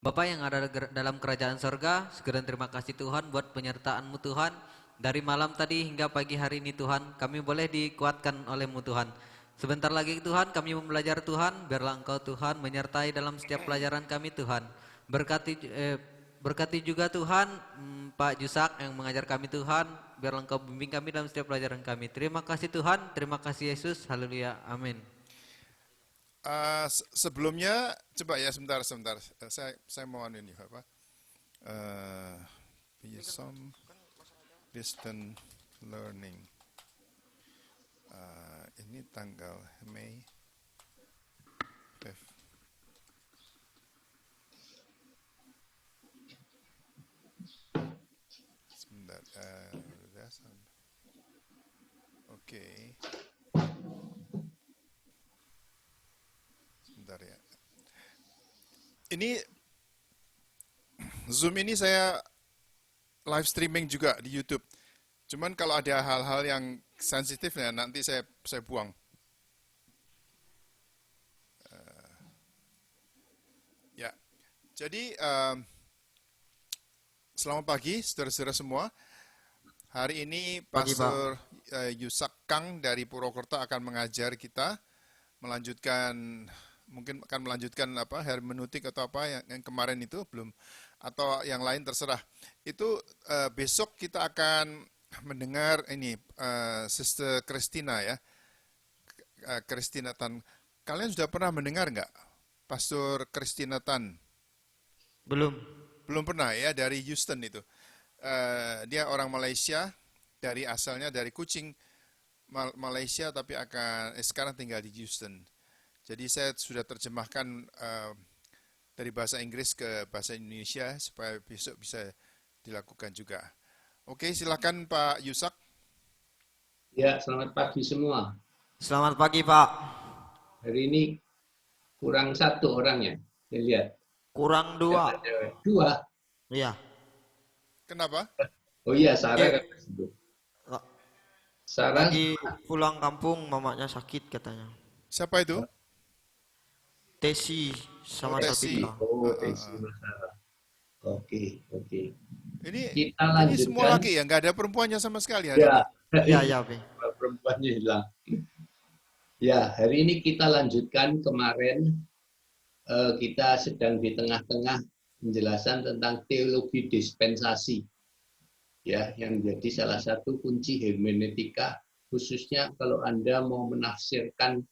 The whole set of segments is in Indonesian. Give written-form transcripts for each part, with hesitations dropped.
Bapa yang ada dalam kerajaan sorga, segera terima kasih Tuhan buat penyertaan-Mu Tuhan. Dari malam tadi hingga pagi hari ini Tuhan, kami boleh dikuatkan oleh-Mu Tuhan. Sebentar lagi Tuhan, kami mau belajar Tuhan, biarlah Engkau Tuhan menyertai dalam setiap pelajaran kami Tuhan. Berkati juga Tuhan Pak Jusak yang mengajar kami Tuhan, biarlah Engkau bimbing kami dalam setiap pelajaran kami. Terima kasih Tuhan, terima kasih Yesus, haleluya, amin. Sebelumnya, coba ya sebentar. Saya mau ini apa? Some distant learning. Ini tanggal Mei 5. Sebentar. Oke. Sebentar ya. Ini Zoom ini saya live streaming juga di YouTube. Cuman kalau ada hal-hal yang sensitif ya nanti saya buang. Ya. Jadi selamat pagi saudara-saudara semua. Hari ini Pagi Pak. Pastor Yusak Kang dari Purwokerto akan mengajar kita mungkin akan melanjutkan apa hermeneutik atau apa yang kemarin itu belum atau yang lain terserah. Itu besok kita akan mendengar ini Sister Christina ya. Christina Tan. Kalian sudah pernah mendengar nggak Pastor Christina Tan? Belum. Belum pernah ya, dari Houston itu. Dia orang Malaysia, asalnya dari Kuching, Malaysia, tapi sekarang tinggal di Houston. Jadi saya sudah terjemahkan dari bahasa Inggris ke bahasa Indonesia supaya besok bisa dilakukan juga. Oke, silakan Pak Yusak. Ya, selamat pagi semua. Selamat pagi Pak. Hari ini kurang satu orangnya, saya lihat. Kurang dua. Dua. Iya. Kenapa? Oh iya, Sarah Dia kan disebut. Sarah, lagi pulang kampung, mamanya sakit katanya. Siapa itu? Tesi Oh, sama Tesi. Salpitra. Desi Sarah. Oke. Ini Kita ini semua lanjutkan. laki ya, nggak ada perempuannya sama sekali hari ini. Ya, Ya, ya, Be. perempuannya hilang. Ya, hari ini kita lanjutkan kemarin kita sedang di tengah-tengah penjelasan tentang teologi dispensasi. Ya, yang menjadi salah satu kunci hermeneutika, khususnya kalau Anda mau menafsirkan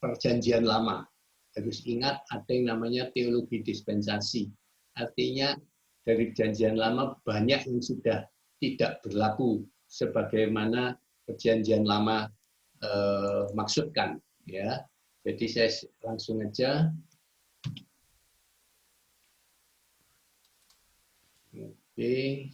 perjanjian lama. Harus ingat ada yang namanya teologi dispensasi. Artinya dari perjanjian lama banyak yang sudah tidak berlaku sebagaimana perjanjian lama maksudkan. Ya, jadi saya langsung aja. Oke.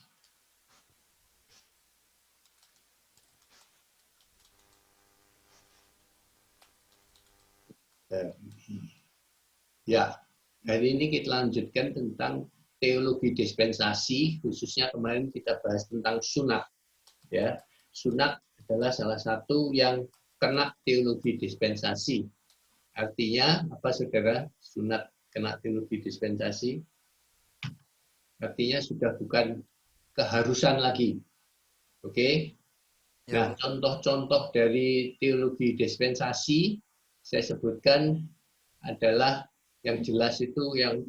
Ya, hari ini kita lanjutkan tentang teologi dispensasi, khususnya kemarin kita bahas tentang sunat. Ya, sunat adalah salah satu yang kena teologi dispensasi. Artinya apa, saudara? Sunat kena teologi dispensasi. Artinya sudah bukan keharusan lagi. Oke? Nah, contoh-contoh dari teologi dispensasi saya sebutkan adalah yang jelas itu yang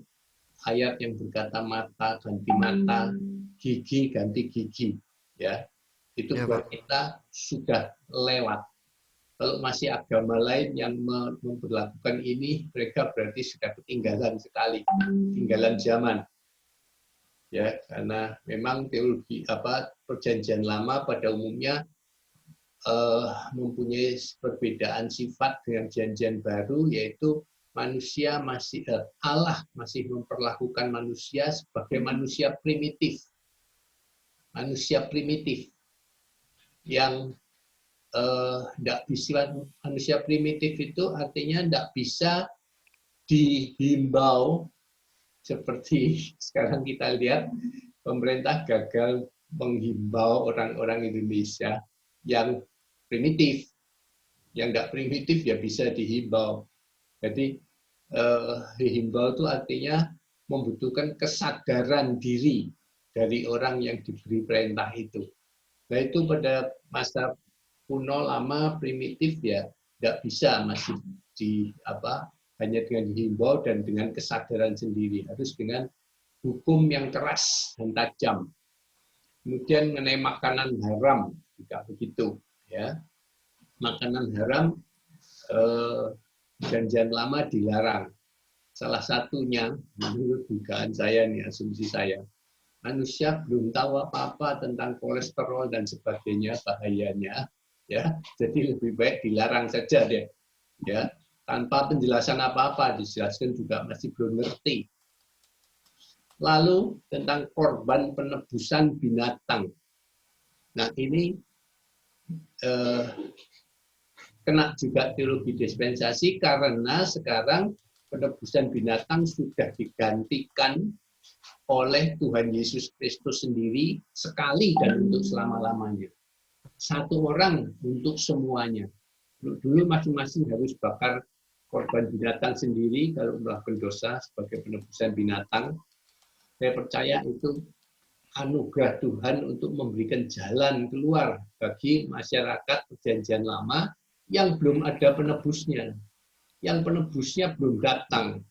ayat yang berkata mata ganti mata, gigi ganti gigi, ya. Itu Ya, buat Pak. kita sudah lewat. Kalau masih agama lain yang memperlakukan ini, mereka berarti sudah ketinggalan sekali, ketinggalan zaman. Ya, karena memang teologi perjanjian lama pada umumnya mempunyai perbedaan sifat dengan perjanjian baru, yaitu Allah masih memperlakukan manusia sebagai manusia primitif yang tidak bisa. Manusia primitif itu artinya tidak bisa dihimbau seperti sekarang kita lihat pemerintah gagal menghimbau orang-orang Indonesia yang primitif. Yang tidak primitif ya bisa dihimbau. Jadi dihimbau itu artinya membutuhkan kesadaran diri dari orang yang diberi perintah itu. Nah itu pada masa kuno lama primitif ya nggak bisa, masih hanya dengan dihimbau dan dengan kesadaran sendiri, harus dengan hukum yang keras dan tajam. Kemudian mengenai makanan haram juga begitu, ya. Makanan haram perjanjian lama dilarang. Salah satunya, menurut dugaan saya nih, asumsi saya, manusia belum tahu apa-apa tentang kolesterol dan sebagainya, bahayanya, ya. Jadi lebih baik dilarang saja deh, ya. Tanpa penjelasan apa-apa, dijelaskan juga masih belum ngerti. Lalu tentang korban penebusan binatang. Nah ini kena juga teologi dispensasi karena sekarang penebusan binatang sudah digantikan oleh Tuhan Yesus Kristus sendiri sekali dan untuk selama-lamanya. Satu orang untuk semuanya. Dulu masing-masing harus bakar korban binatang sendiri kalau melakukan dosa sebagai penebusan binatang. Saya percaya itu anugerah Tuhan untuk memberikan jalan keluar bagi masyarakat perjanjian lama yang belum ada penebusnya. Yang penebusnya belum datang.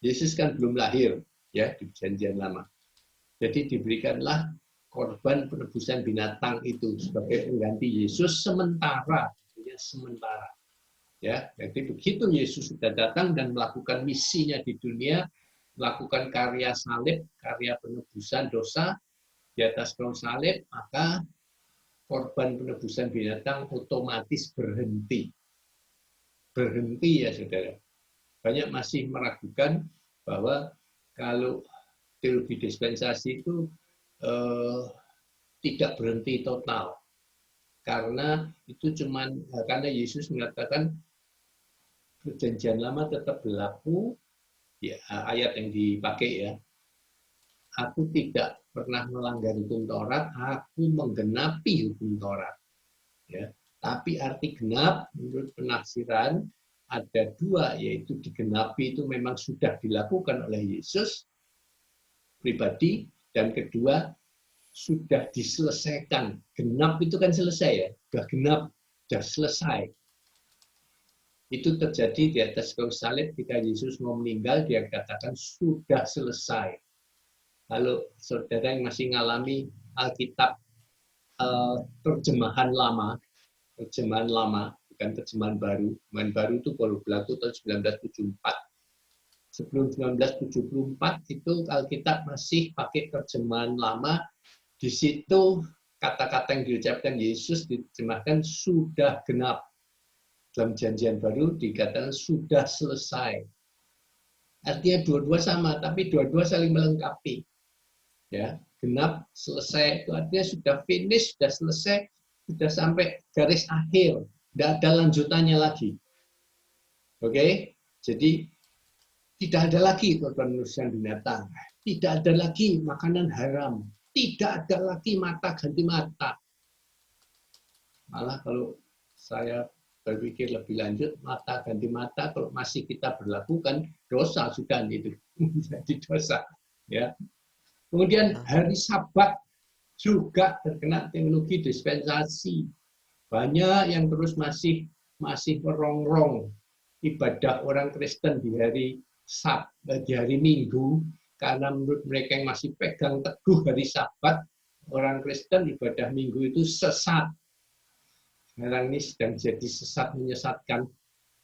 Yesus kan belum lahir ya di perjanjian lama. Jadi diberikanlah korban penebusan binatang itu sebagai pengganti Yesus sementara, ya sementara. Ya, jadi begitu Yesus sudah datang dan melakukan misinya di dunia, melakukan karya salib, karya penebusan dosa di atas kayu salib, maka korban penebusan binatang otomatis berhenti. Berhenti ya saudara. Banyak masih meragukan bahwa kalau teologi dispensasi itu tidak berhenti total. Karena itu karena Yesus mengatakan perjanjian lama tetap berlaku, ya, ayat yang dipakai ya. Aku tidak pernah melanggar hukum Taurat, aku menggenapi hukum Taurat. Ya. Tapi arti genap menurut penafsiran ada dua, yaitu digenapi itu memang sudah dilakukan oleh Yesus pribadi, dan kedua sudah diselesaikan. Genap itu kan selesai ya, sudah genap, sudah selesai. Itu terjadi di atas kayu salib ketika Yesus mau meninggal, dia katakan sudah selesai. Kalau saudara yang masih mengalami Alkitab terjemahan lama, bukan terjemahan baru. Terjemahan baru itu baru berlaku tahun 1974. Sebelum 1974 itu Alkitab masih pakai terjemahan lama. Di situ kata-kata yang diucapkan Yesus diterjemahkan sudah genap. Dalam janjian baru dikatakan sudah selesai. Artinya dua-dua sama, tapi dua-dua saling melengkapi. Ya, genap, selesai, itu artinya sudah finish, sudah selesai, sudah sampai garis akhir, tidak ada lanjutannya lagi. Oke, jadi tidak ada lagi korban penebusan binatang, tidak ada lagi makanan haram, tidak ada lagi mata ganti mata. Malah kalau saya berpikir lebih lanjut, mata ganti mata kalau masih kita berlakukan dosa sudah itu menjadi dosa. Ya. Kemudian hari Sabat juga terkena teologi dispensasi. Banyak yang terus masih merongrong ibadah orang Kristen di hari Minggu, karena menurut mereka yang masih pegang teguh hari Sabat, orang Kristen ibadah Minggu itu sesat. Sekarang ini sedang jadi sesat menyesatkan.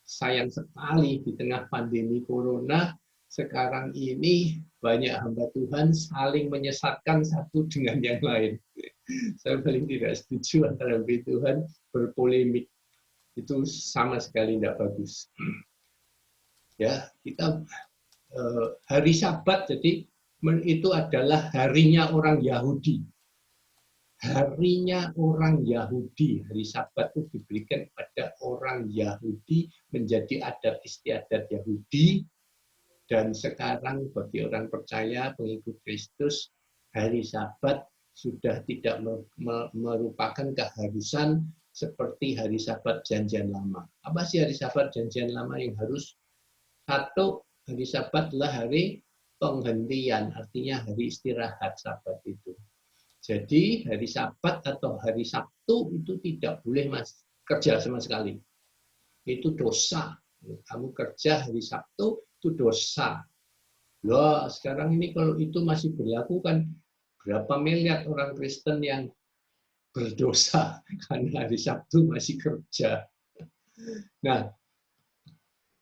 Sayang sekali di tengah pandemi Corona, sekarang ini banyak hamba Tuhan saling menyesatkan satu dengan yang lain. Saya paling tidak setuju antara hamba Tuhan berpolemik. Itu sama sekali tidak bagus. Ya, kita hari Sabat jadi itu adalah harinya orang Yahudi. Harinya orang Yahudi, hari Sabat itu diberikan pada orang Yahudi menjadi adat istiadat Yahudi. Dan sekarang bagi orang percaya pengikut Kristus, hari Sabat sudah tidak merupakan keharusan seperti hari Sabat Janjian Lama. Apa sih hari Sabat Janjian Lama yang harus? Satu, hari Sabat adalah hari penghentian, artinya hari istirahat Sabat itu. Jadi hari Sabat atau hari Sabtu itu tidak boleh kerja sama sekali. Itu dosa. Kamu kerja hari Sabtu itu dosa. Loh, sekarang ini kalau itu masih berlaku kan berapa miliar orang Kristen yang berdosa karena hari Sabtu masih kerja. Nah,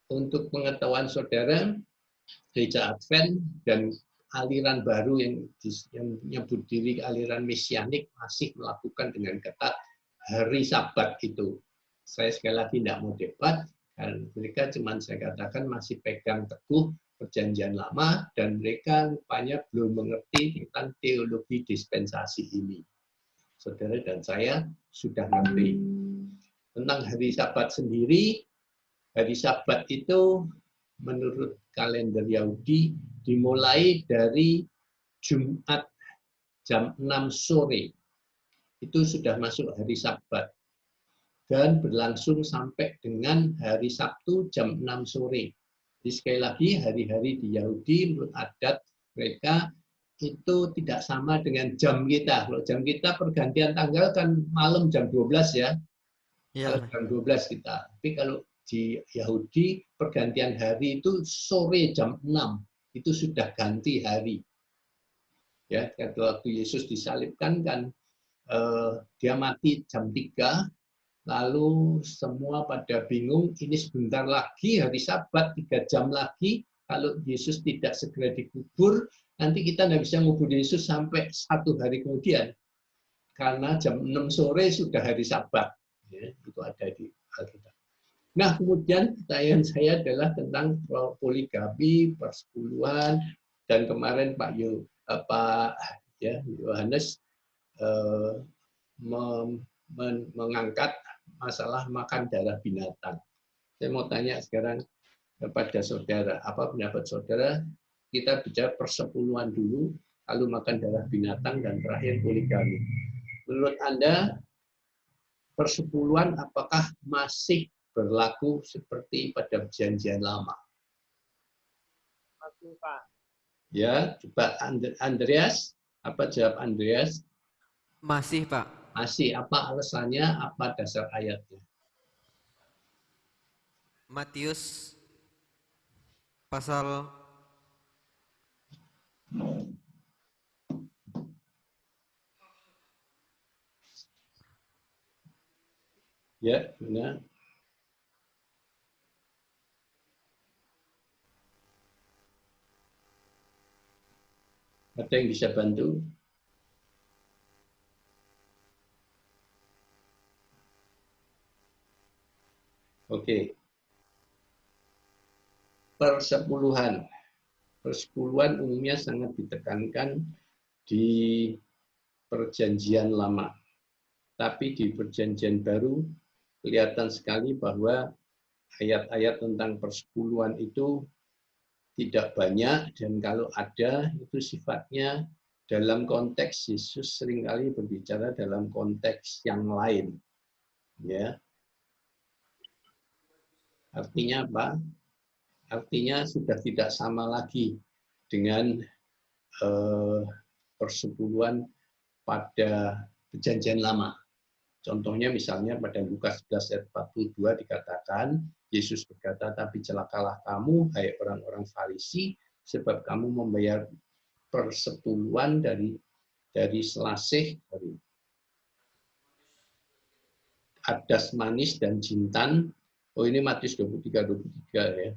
untuk pengetahuan saudara, Gereja Advent dan aliran baru yang menyebut diri aliran mesianik masih melakukan dengan ketat hari Sabat itu. Saya sekali lagi tidak mau debat, dan mereka cuman saya katakan masih pegang teguh perjanjian lama, dan mereka rupanya belum mengerti tentang teologi dispensasi ini. Saudara dan saya sudah ngerti. Tentang hari Sabat sendiri, hari Sabat itu menurut kalender Yahudi dimulai dari Jumat jam 6 sore. Itu sudah masuk hari Sabat. Dan berlangsung sampai dengan hari Sabtu jam 6 sore. Jadi sekali lagi hari-hari di Yahudi menurut adat mereka itu tidak sama dengan jam kita. Kalau jam kita pergantian tanggal kan malam jam 12 ya. Iya, Jam 12 kita. Tapi kalau di Yahudi pergantian hari itu sore jam 6. Itu sudah ganti hari. Ya, waktu Yesus disalibkan kan dia mati jam 3, lalu semua pada bingung, ini sebentar lagi hari Sabat, 3 jam lagi, kalau Yesus tidak segera dikubur, nanti kita tidak bisa ngubur Yesus sampai 1 hari kemudian. Karena jam 6 sore sudah hari Sabat. Ya, itu ada di Alkitab. Nah, kemudian pertanyaan saya adalah tentang poligami, persepuluhan, dan kemarin Pak Yohanes mengangkat masalah makan darah binatang. Saya mau tanya sekarang kepada saudara, apa pendapat saudara? Kita bicara persepuluhan dulu, lalu makan darah binatang, dan terakhir poligami. Menurut Anda, persepuluhan apakah masih berlaku seperti pada perjanjian lama? Masih, Pak. Ya, coba Andreas, apa jawab Andreas? masih Pak. Masih. Apa alasannya? Apa dasar ayatnya? Matius pasal Ya, benar. Ada yang bisa bantu? Oke. Persepuluhan. Persepuluhan umumnya sangat ditekankan di perjanjian lama. Tapi di perjanjian baru kelihatan sekali bahwa ayat-ayat tentang persepuluhan itu tidak banyak, dan kalau ada itu sifatnya dalam konteks Yesus seringkali berbicara dalam konteks yang lain. Ya. Artinya apa? Artinya sudah tidak sama lagi dengan persepuluhan pada perjanjian lama. Contohnya misalnya pada Lukas 11 ayat 42 dikatakan, Yesus berkata, tapi celakalah kamu, hai orang-orang Farisi, sebab kamu membayar persepuluhan dari selasih, dari adas manis dan jintan. Oh, ini Matius 23 ya.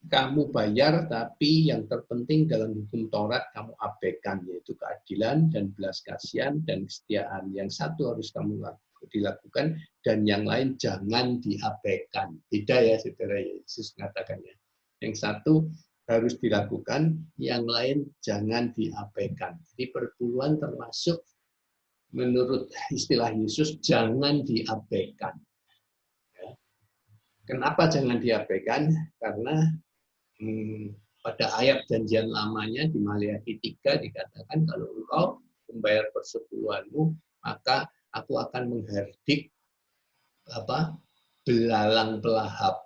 Kamu bayar, tapi yang terpenting dalam hukum Taurat kamu abaikan, yaitu keadilan dan belas kasihan dan kesetiaan. Yang satu harus kamu dilakukan, dan yang lain jangan diabaikan. Beda ya, saudara, Yesus mengatakannya. Yang satu harus dilakukan, yang lain jangan diabaikan. Jadi perpuluhan termasuk menurut istilah Yesus jangan diabaikan. Kenapa jangan diabaikan? Karena pada ayat janjian lamanya di Maleakhi 3 dikatakan, kalau engkau membayar persepuluhanmu, maka aku akan menghardik belalang pelahap.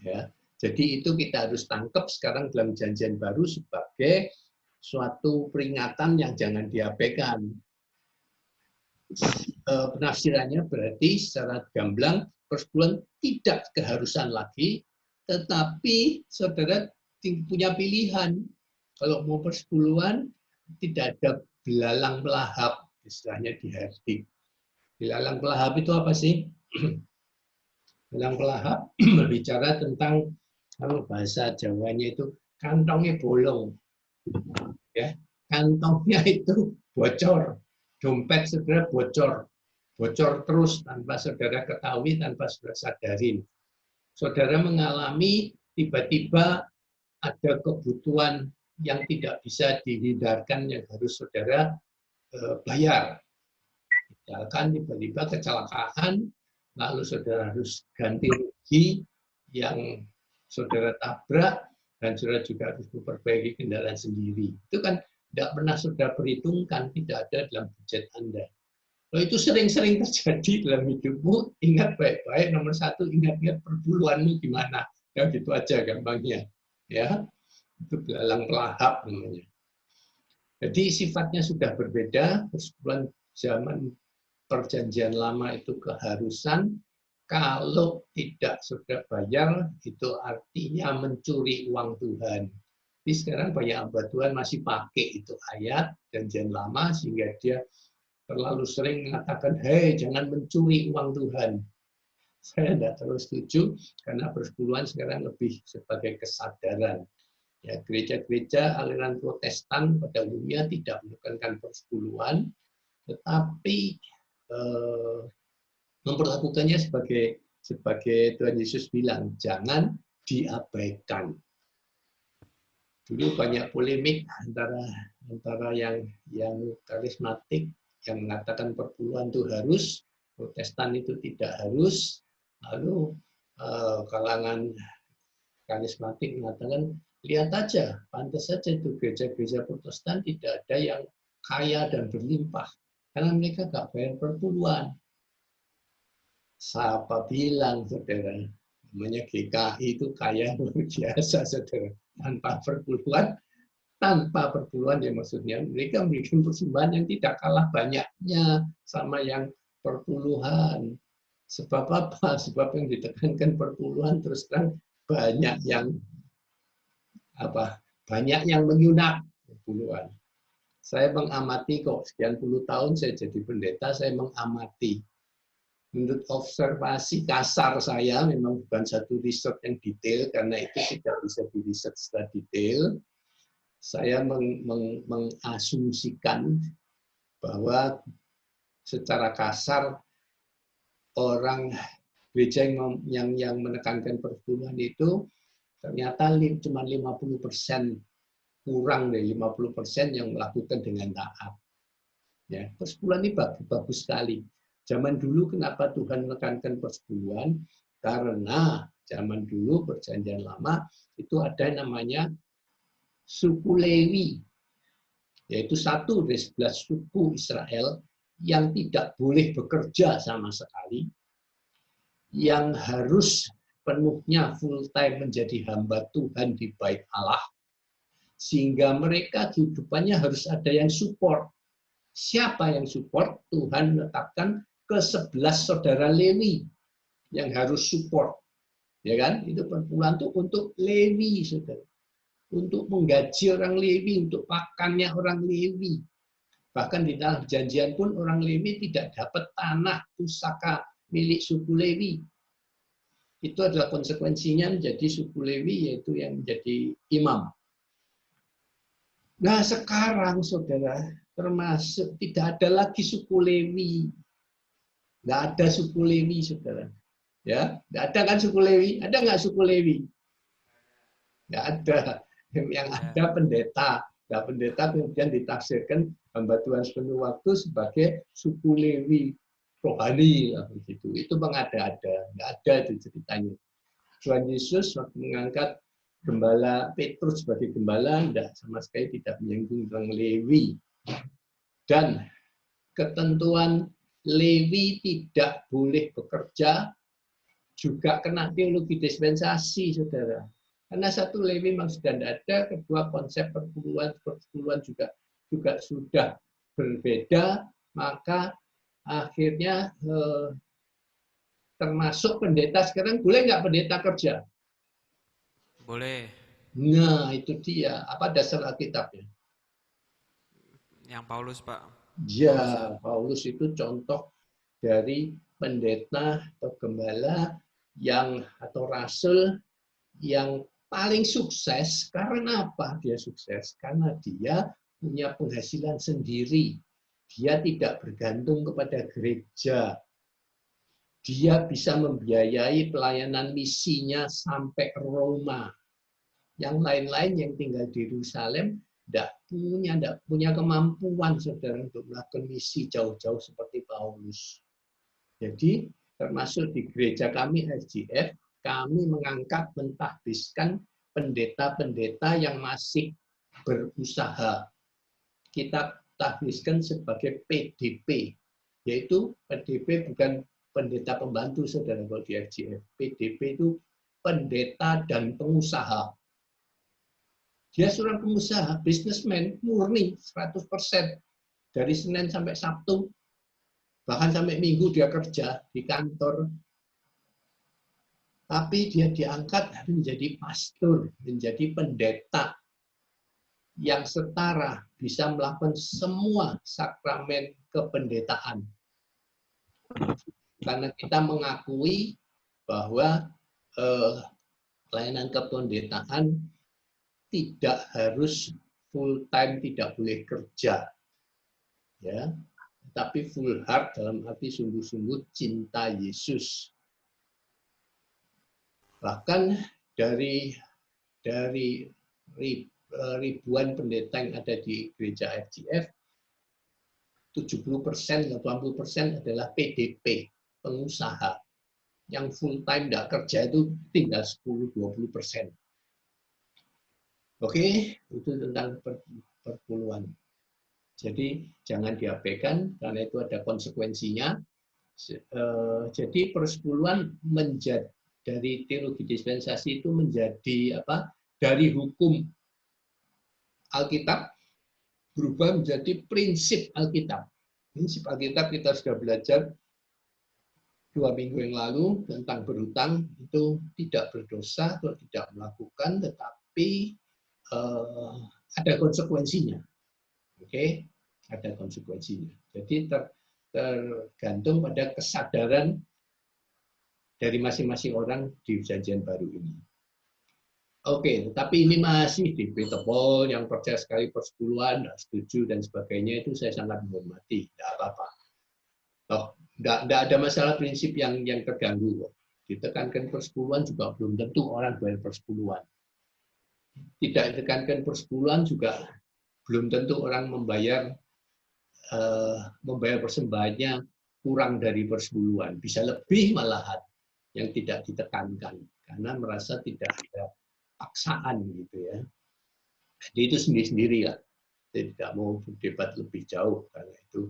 Ya. Jadi itu kita harus tangkap sekarang dalam Perjanjian Baru sebagai suatu peringatan yang jangan diabaikan. Penafsirannya berarti secara gamblang persepuluhan tidak keharusan lagi, tetapi saudara punya pilihan. Kalau mau persepuluhan, tidak ada belalang pelahap, istilahnya di HRD. Belalang pelahap itu apa sih? Belalang pelahap berbicara tentang, kalau bahasa Jawanya itu kantongnya bolong, ya, kantongnya itu bocor, dompet saudara bocor terus tanpa saudara ketahui, tanpa saudara sadarin. Saudara mengalami tiba-tiba ada kebutuhan yang tidak bisa dihindarkan yang harus saudara bayar. Misalkan tiba-tiba kecelakaan, lalu saudara harus ganti rugi yang saudara tabrak, dan saudara juga harus memperbaiki kendaraan sendiri. Itu kan tidak pernah saudara perhitungkan, tidak ada dalam budget Anda. Kalau itu sering-sering terjadi dalam hidupmu, ingat baik-baik, nomor satu, ingat-ingat perpuluhanmu gimana. Ya gitu aja gampangnya. Ya, itu belalang pelahap namanya. Jadi sifatnya sudah berbeda, persepuluhan zaman Perjanjian Lama itu keharusan, kalau tidak sudah bayar, itu artinya mencuri uang Tuhan. Tapi sekarang banyak hamba Tuhan masih pakai itu ayat Perjanjian Lama, sehingga dia terlalu sering mengatakan, hei jangan mencuri uang Tuhan. Saya tidak terlalu setuju, karena persepuluhan sekarang lebih sebagai kesadaran. Ya, gereja-gereja aliran Protestan pada umumnya tidak menekankan persepuluhan, tetapi memperlakukannya sebagai Tuhan Yesus bilang, jangan diabaikan. Dulu banyak polemik antara yang karismatik yang mengatakan perpuluhan itu harus, Protestan itu tidak harus, lalu kalangan karismatik mengatakan, lihat aja, pantas saja itu gereja-gereja Protestan tidak ada yang kaya dan berlimpah, karena mereka nggak bayar perpuluhan. Siapa bilang, saudara, namanya GKI itu kaya luar biasa, saudara, tanpa perpuluhan ya, maksudnya mereka memberikan persembahan yang tidak kalah banyaknya sama yang perpuluhan. Sebab apa? Sebab yang ditekankan perpuluhan terus terang banyak yang menyunat perpuluhan. Saya mengamati kok, sekian puluh tahun saya jadi pendeta, saya mengamati. Menurut observasi kasar saya, memang bukan satu riset yang detail, karena itu tidak bisa diriset secara detail. Saya mengasumsikan bahwa secara kasar orang gereja yang menekankan persepuluhan itu ternyata cuma 50%, kurang dari 50% yang melakukan dengan taat. Ya, persepuluhan ini bagus sekali. Zaman dulu kenapa Tuhan menekankan persepuluhan? Karena zaman dulu Perjanjian Lama itu ada namanya suku Lewi, yaitu satu dari 11 suku Israel yang tidak boleh bekerja sama sekali, yang harus penuhnya full time menjadi hamba Tuhan di bait Allah, sehingga mereka kehidupannya harus ada yang support. Siapa yang support? Tuhan menetapkan ke-11 saudara Lewi yang harus support. Ya kan? Itu perpuluhan itu untuk Lewi, saudara. Untuk menggaji orang Lewi, untuk pakannya orang Lewi. Bahkan di dalam perjanjian pun orang Lewi tidak dapat tanah pusaka milik suku Lewi. Itu adalah konsekuensinya menjadi suku Lewi, yaitu yang menjadi imam. Nah sekarang saudara, termasuk tidak ada lagi suku Lewi. Nggak ada suku Lewi, saudara. Ya, nggak ada kan suku Lewi? Ada nggak suku Lewi? Nggak ada. Yang ada pendeta. Nah, pendeta kemudian ditafsirkan hamba Tuhan sepenuh waktu sebagai suku Lewi rohani lah begitu. Itu mengada-ada, nggak ada itu ceritanya. Tuhan Yesus waktu mengangkat gembala Petrus sebagai gembala, tidak sama sekali tidak menyinggung tentang Lewi. Dan ketentuan Lewi tidak boleh bekerja juga kena teologi dispensasi, saudara. Karena satu, Lewi memang sudah tidak ada, kedua konsep persepuluhan juga sudah berbeda, maka akhirnya termasuk pendeta sekarang boleh nggak pendeta kerja? Boleh. Nah, itu dia. Apa dasar Alkitabnya? Yang Paulus, Pak. Paulus ya. Ya, Paulus itu contoh dari pendeta atau gembala yang atau rasul yang paling sukses. Karena apa dia sukses? Karena dia punya penghasilan sendiri. Dia tidak bergantung kepada gereja. Dia bisa membiayai pelayanan misinya sampai Roma. Yang lain-lain yang tinggal di Yerusalem tidak punya kemampuan, saudara, untuk melakukan misi jauh-jauh seperti Paulus. Jadi termasuk di gereja kami SGF, kami mengangkat mentahbiskan pendeta-pendeta yang masih berusaha. Kita tahbiskan sebagai PDP, yaitu PDP bukan pendeta pembantu, saudara, kalau di SGF. PDP itu pendeta dan pengusaha. Dia seorang pengusaha, bisnismen, murni 100%. Dari Senin sampai Sabtu, bahkan sampai Minggu dia kerja di kantor. Tapi dia diangkat menjadi pastor, menjadi pendeta yang setara, bisa melakukan semua sakramen kependetaan. Karena kita mengakui bahwa pelayanan kependetaan tidak harus full time, tidak boleh kerja, ya, tapi full heart dalam arti sungguh-sungguh cinta Yesus. Bahkan dari ribuan pendeta yang ada di gereja FGF, 70%, 80% adalah PDP, pengusaha. Yang full time tidak kerja itu tinggal 10-20%. Oke, itu tentang perpuluhan. Jadi jangan diabaikan karena itu ada konsekuensinya. Jadi persepuluhan menjadi dari teologi dispensasi itu menjadi apa? Dari hukum Alkitab berubah menjadi prinsip Alkitab. Prinsip Alkitab kita sudah belajar 2 minggu yang lalu tentang berhutang, itu tidak berdosa kalau tidak melakukan, tetapi ada konsekuensinya. Oke, ada konsekuensinya. Jadi tergantung pada kesadaran dari masing-masing orang di perjanjian baru ini. Oke, tapi ini masih debatable, yang percaya sekali persepuluhan, tidak setuju dan sebagainya, itu saya sangat menghormati, tidak apa-apa. Toh, tidak ada masalah prinsip yang terganggu. Ditekankan persepuluhan juga belum tentu orang bayar persepuluhan. Tidak ditekankan persepuluhan juga belum tentu orang membayar persembahannya kurang dari persepuluhan. Bisa lebih malahan yang tidak ditekankan karena merasa tidak ada paksaan gitu ya. Jadi itu sendiri-sendiri lah. Saya tidak mau berdebat lebih jauh karena itu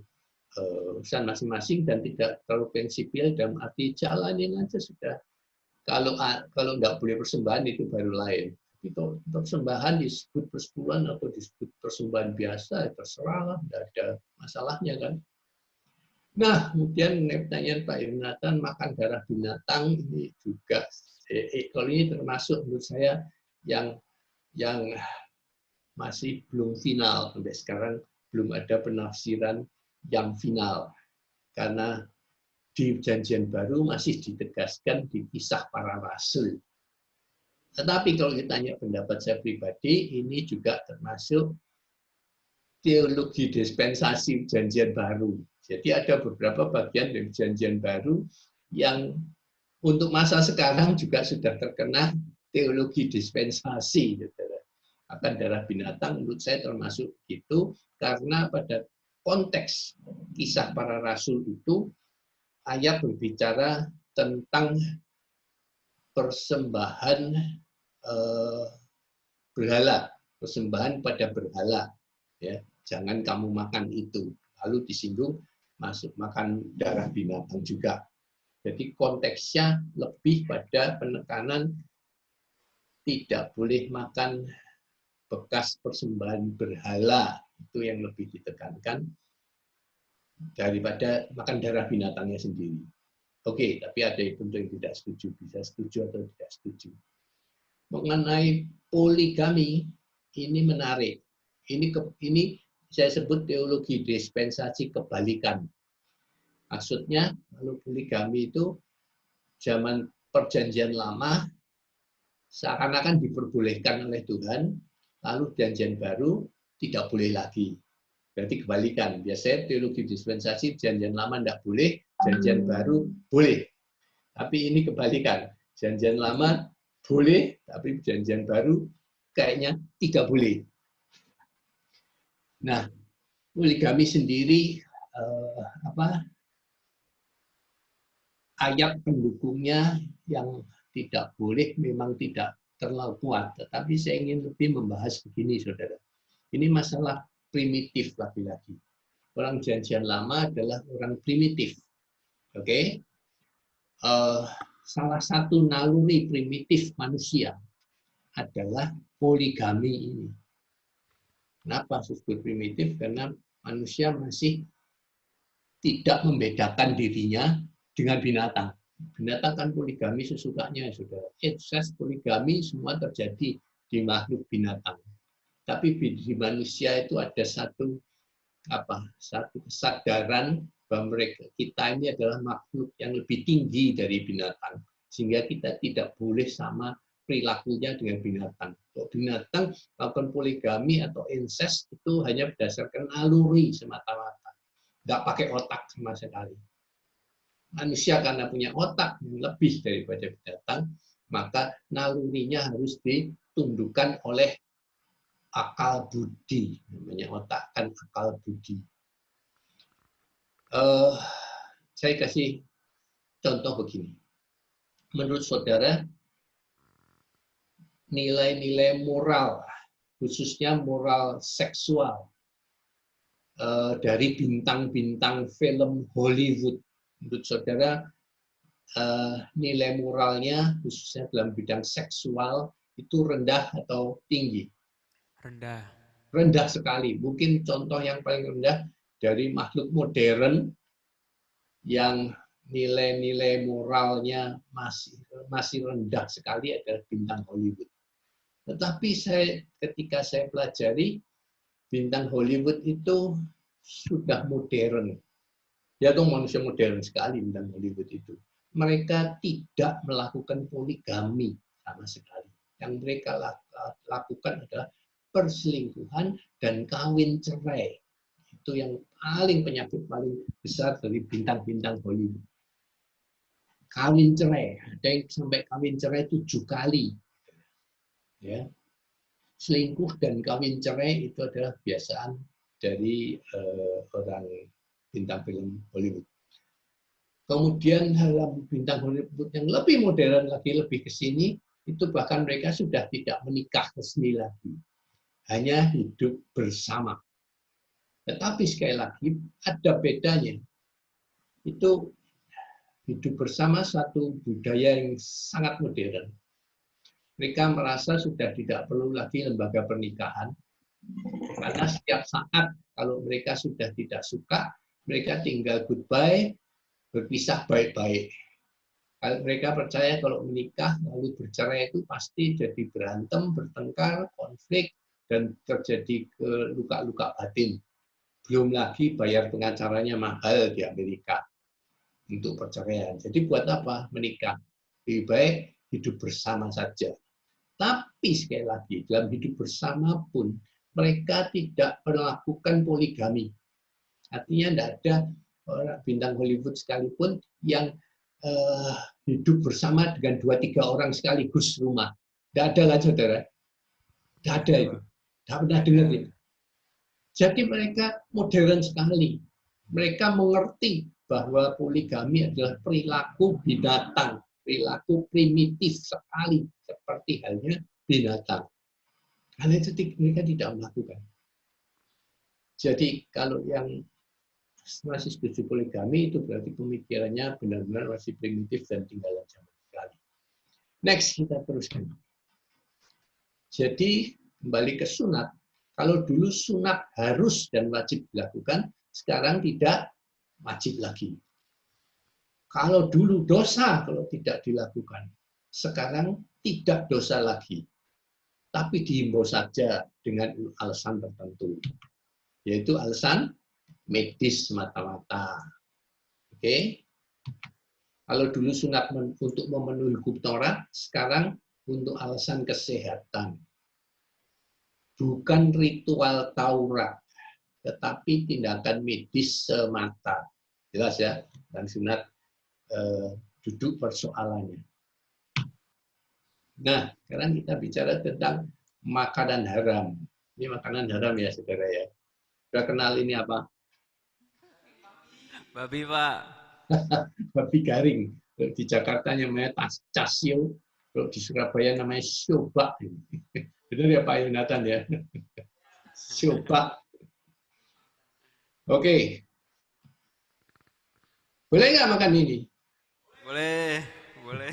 urusan masing-masing dan tidak terlalu prinsipil dalam arti jalanin aja sudah. Kalau nggak boleh persembahan itu baru lain. Tapi persembahan disebut persepuluhan atau disebut persembahan biasa, terserah lah, tidak ada masalahnya kan. Nah, kemudian pertanyaan Pak Yonatan, makan darah binatang ini juga, kalau ini termasuk menurut saya yang masih belum final sampai sekarang, belum ada penafsiran yang final karena di perjanjian baru masih ditegaskan di kisah para rasul. Tetapi kalau ditanya pendapat saya pribadi, ini juga termasuk teologi dispensasi perjanjian baru. Jadi ada beberapa bagian dari perjanjian baru yang untuk masa sekarang juga sudah terkena teologi dispensasi. Akan darah binatang menurut saya termasuk itu, karena pada konteks kisah para rasul itu, ayat berbicara tentang persembahan berhala, persembahan pada berhala, ya, jangan kamu makan itu. Lalu disinggung masuk makan darah binatang juga. Jadi konteksnya lebih pada penekanan tidak boleh makan bekas persembahan berhala, itu yang lebih ditekankan daripada makan darah binatangnya sendiri. Oke, tapi ada yang tentu yang tidak setuju, bisa setuju atau tidak setuju. Mengenai poligami, ini menarik. Ini saya sebut teologi dispensasi kebalikan. Maksudnya, kalau poligami itu zaman perjanjian lama seakan-akan diperbolehkan oleh Tuhan, lalu perjanjian baru tidak boleh lagi. Berarti kebalikan. Biasanya teologi dispensasi perjanjian lama tidak boleh, perjanjian baru boleh. Tapi ini kebalikan. Perjanjian lama boleh, tapi perjanjian baru kayaknya tidak boleh. Nah, poligami sendiri ayat pendukungnya yang tidak boleh memang tidak terlalu kuat. Tetapi saya ingin lebih membahas begini, saudara. Ini masalah primitif lagi-lagi. Orang perjanjian lama adalah orang primitif. Oke? Salah satu naluri primitif manusia adalah poligami ini. Kenapa disebut primitif? Karena manusia masih tidak membedakan dirinya dengan binatang. Binatang kan poligami sesukanya, saudara. Incest, poligami semua terjadi di makhluk binatang. Tapi di manusia itu ada satu kesadaran bahwa kita ini adalah makhluk yang lebih tinggi dari binatang, sehingga kita tidak boleh sama perilakunya dengan binatang. Kalau binatang melakukan poligami atau incest itu hanya berdasarkan naluri semata-mata, nggak pakai otak sama sekali. Manusia karena punya otak yang lebih daripada binatang, maka nalurinya harus ditundukkan oleh akal budi. Namanya otak kan akal budi. Saya kasih contoh begini. Menurut saudara, nilai-nilai moral, khususnya moral seksual, dari bintang-bintang film Hollywood, menurut saudara, nilai moralnya, khususnya dalam bidang seksual, itu rendah atau tinggi? Rendah. Rendah sekali. Mungkin contoh yang paling rendah dari makhluk modern yang nilai-nilai moralnya masih rendah sekali adalah bintang Hollywood. Tetapi ketika saya pelajari, bintang Hollywood itu sudah modern. Ya dong, manusia modern sekali bintang Hollywood itu. Mereka tidak melakukan poligami sama sekali. Yang mereka lakukan adalah perselingkuhan dan kawin cerai. Itu yang penyakit paling besar dari bintang-bintang Hollywood. Kawin cerai, ada yang sampai kawin cerai 7 kali. Ya. Selingkuh dan kawin cerai itu adalah kebiasaan dari orang bintang film Hollywood. Kemudian dalam bintang Hollywood yang lebih modern lagi, lebih ke sini, itu bahkan mereka sudah tidak menikah resmi lagi. Hanya hidup bersama. Tetapi sekali lagi, ada bedanya. Itu hidup bersama satu budaya yang sangat modern. Mereka merasa sudah tidak perlu lagi lembaga pernikahan. Karena setiap saat kalau mereka sudah tidak suka, mereka tinggal goodbye, berpisah baik-baik. Kalau mereka percaya kalau menikah lalu bercerai itu pasti jadi berantem, bertengkar, konflik, dan terjadi luka-luka batin. Belum lagi bayar pengacaranya mahal di Amerika untuk perceraian. Jadi buat apa menikah? Lebih baik hidup bersama saja. Tapi sekali lagi, dalam hidup bersama pun mereka tidak melakukan poligami. Artinya tidak ada orang bintang Hollywood sekalipun yang hidup bersama dengan 2-3 orang sekaligus rumah. Tidak ada lah, saudara. Tidak ada itu. Tidak pernah dengar itu. Jadi mereka modern sekali. Mereka mengerti bahwa poligami adalah perilaku binatang, perilaku primitif sekali, seperti halnya binatang. Karena itu mereka tidak melakukan. Jadi kalau yang masih setuju poligami itu berarti pemikirannya benar-benar masih primitif dan tinggalan zaman sekali. Next, kita teruskan. Jadi kembali ke sunat. Kalau dulu sunat harus dan wajib dilakukan, sekarang tidak wajib lagi. Kalau dulu dosa kalau tidak dilakukan, sekarang tidak dosa lagi. Tapi dihimbau saja dengan alasan tertentu, yaitu alasan medis semata-mata. Oke? Kalau dulu sunat untuk memenuhi hukum Taurat, sekarang untuk alasan kesehatan. Bukan ritual Taurat, tetapi tindakan medis semata. Jelas ya, dan sunat duduk persoalannya. Nah, sekarang kita bicara tentang makanan haram. Ini makanan haram ya, saudara ya. Sudah kenal ini apa? Babi, Pak. Babi garing. Kalau di Jakarta namanya casio, kalau di Surabaya namanya syobak. Benar ya Pak Yonatan ya? Syobak. Oke. Boleh nggak makan ini? Boleh, boleh.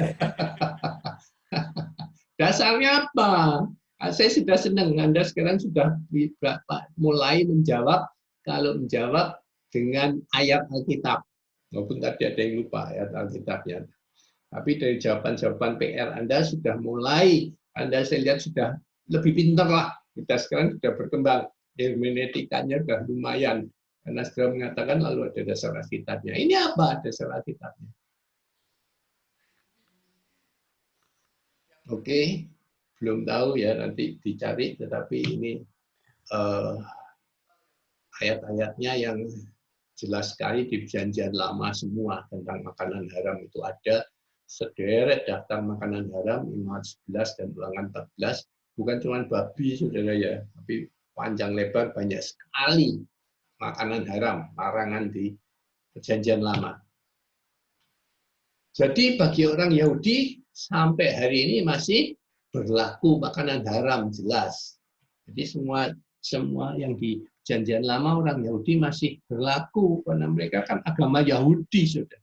Dasarnya apa? Saya sudah senang, Anda sekarang sudah mulai menjawab, kalau menjawab dengan ayat Alkitab. Walaupun tadi ada yang lupa ayat Alkitabnya. Tapi dari jawaban-jawaban PR Anda sudah mulai, Anda saya lihat sudah lebih pintar lah. Kita sekarang sudah berkembang. Hermeneutikanya sudah lumayan. Karena sudah mengatakan lalu ada dasar Alkitabnya. Ini apa dasar Alkitabnya? Oke, belum tahu ya, nanti dicari, tetapi ini ayat-ayatnya yang jelas sekali di perjanjian lama semua tentang makanan haram itu ada sederet daftar makanan haram Imamat 11 dan Ulangan 14, bukan cuma babi saudara ya, tapi panjang lebar banyak sekali makanan haram, larangan di perjanjian lama. Jadi bagi orang Yahudi sampai hari ini masih berlaku makanan haram jelas. Jadi semua yang di perjanjian lama orang Yahudi masih berlaku karena mereka kan agama Yahudi sudah.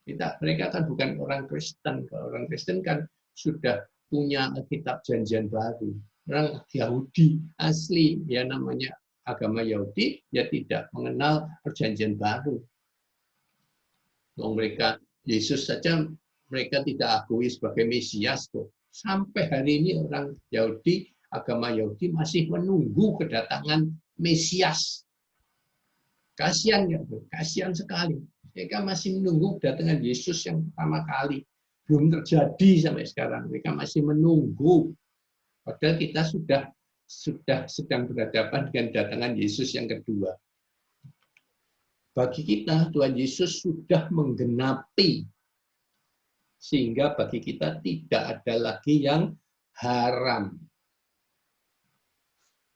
Mereka kan bukan orang Kristen. Kalau orang Kristen kan sudah punya kitab perjanjian baru. Orang Yahudi asli ya namanya agama Yahudi ya tidak mengenal perjanjian baru. Mereka Yesus saja mereka tidak akui sebagai Mesias kok. Sampai hari ini orang Yahudi, agama Yahudi masih menunggu kedatangan Mesias. Kasihan ya, kasihan sekali. Mereka masih menunggu kedatangan Yesus yang pertama kali. Belum terjadi sampai sekarang. Mereka masih menunggu. Padahal kita sudah sedang berhadapan dengan kedatangan Yesus yang kedua. Bagi kita, Tuhan Yesus sudah menggenapi. Sehingga bagi kita tidak ada lagi yang haram.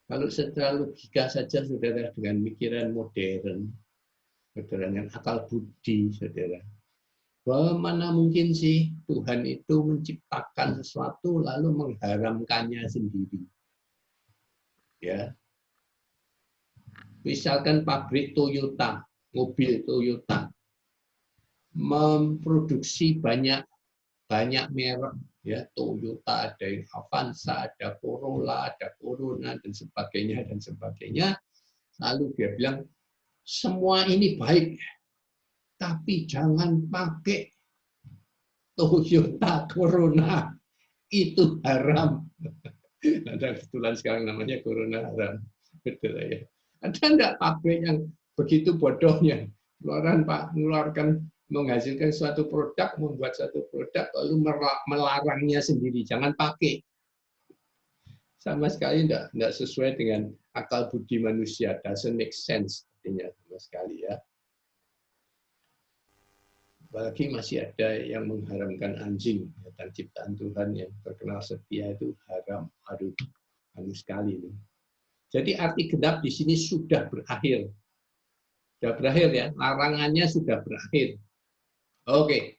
Kalau secara logika saja, saudara, dengan pikiran modern, saudara, dengan akal budi, saudara, bahwa mana mungkin sih Tuhan itu menciptakan sesuatu lalu mengharamkannya sendiri. Ya. Misalkan pabrik Toyota, mobil Toyota, memproduksi banyak merek, ya Toyota, ada yang Avanza, ada Corolla, ada Corona dan sebagainya. Lalu dia bilang semua ini baik, tapi jangan pakai Toyota Corona, itu haram. Ada kebetulan sekarang namanya Corona haram, betul ya. Ada enggak pabrik yang begitu bodohnya mengeluarkan menghasilkan suatu produk, membuat suatu produk, lalu melarangnya sendiri, jangan pakai. Sama sekali tidak sesuai dengan akal budi manusia, doesn't make sense, artinya sama sekali ya. Apalagi masih ada yang mengharamkan anjing, dan ciptaan Tuhan yang terkenal setia itu haram, aduh, anu sekali ini. Jadi arti genap di sini sudah berakhir. Sudah berakhir ya, larangannya sudah berakhir. Oke.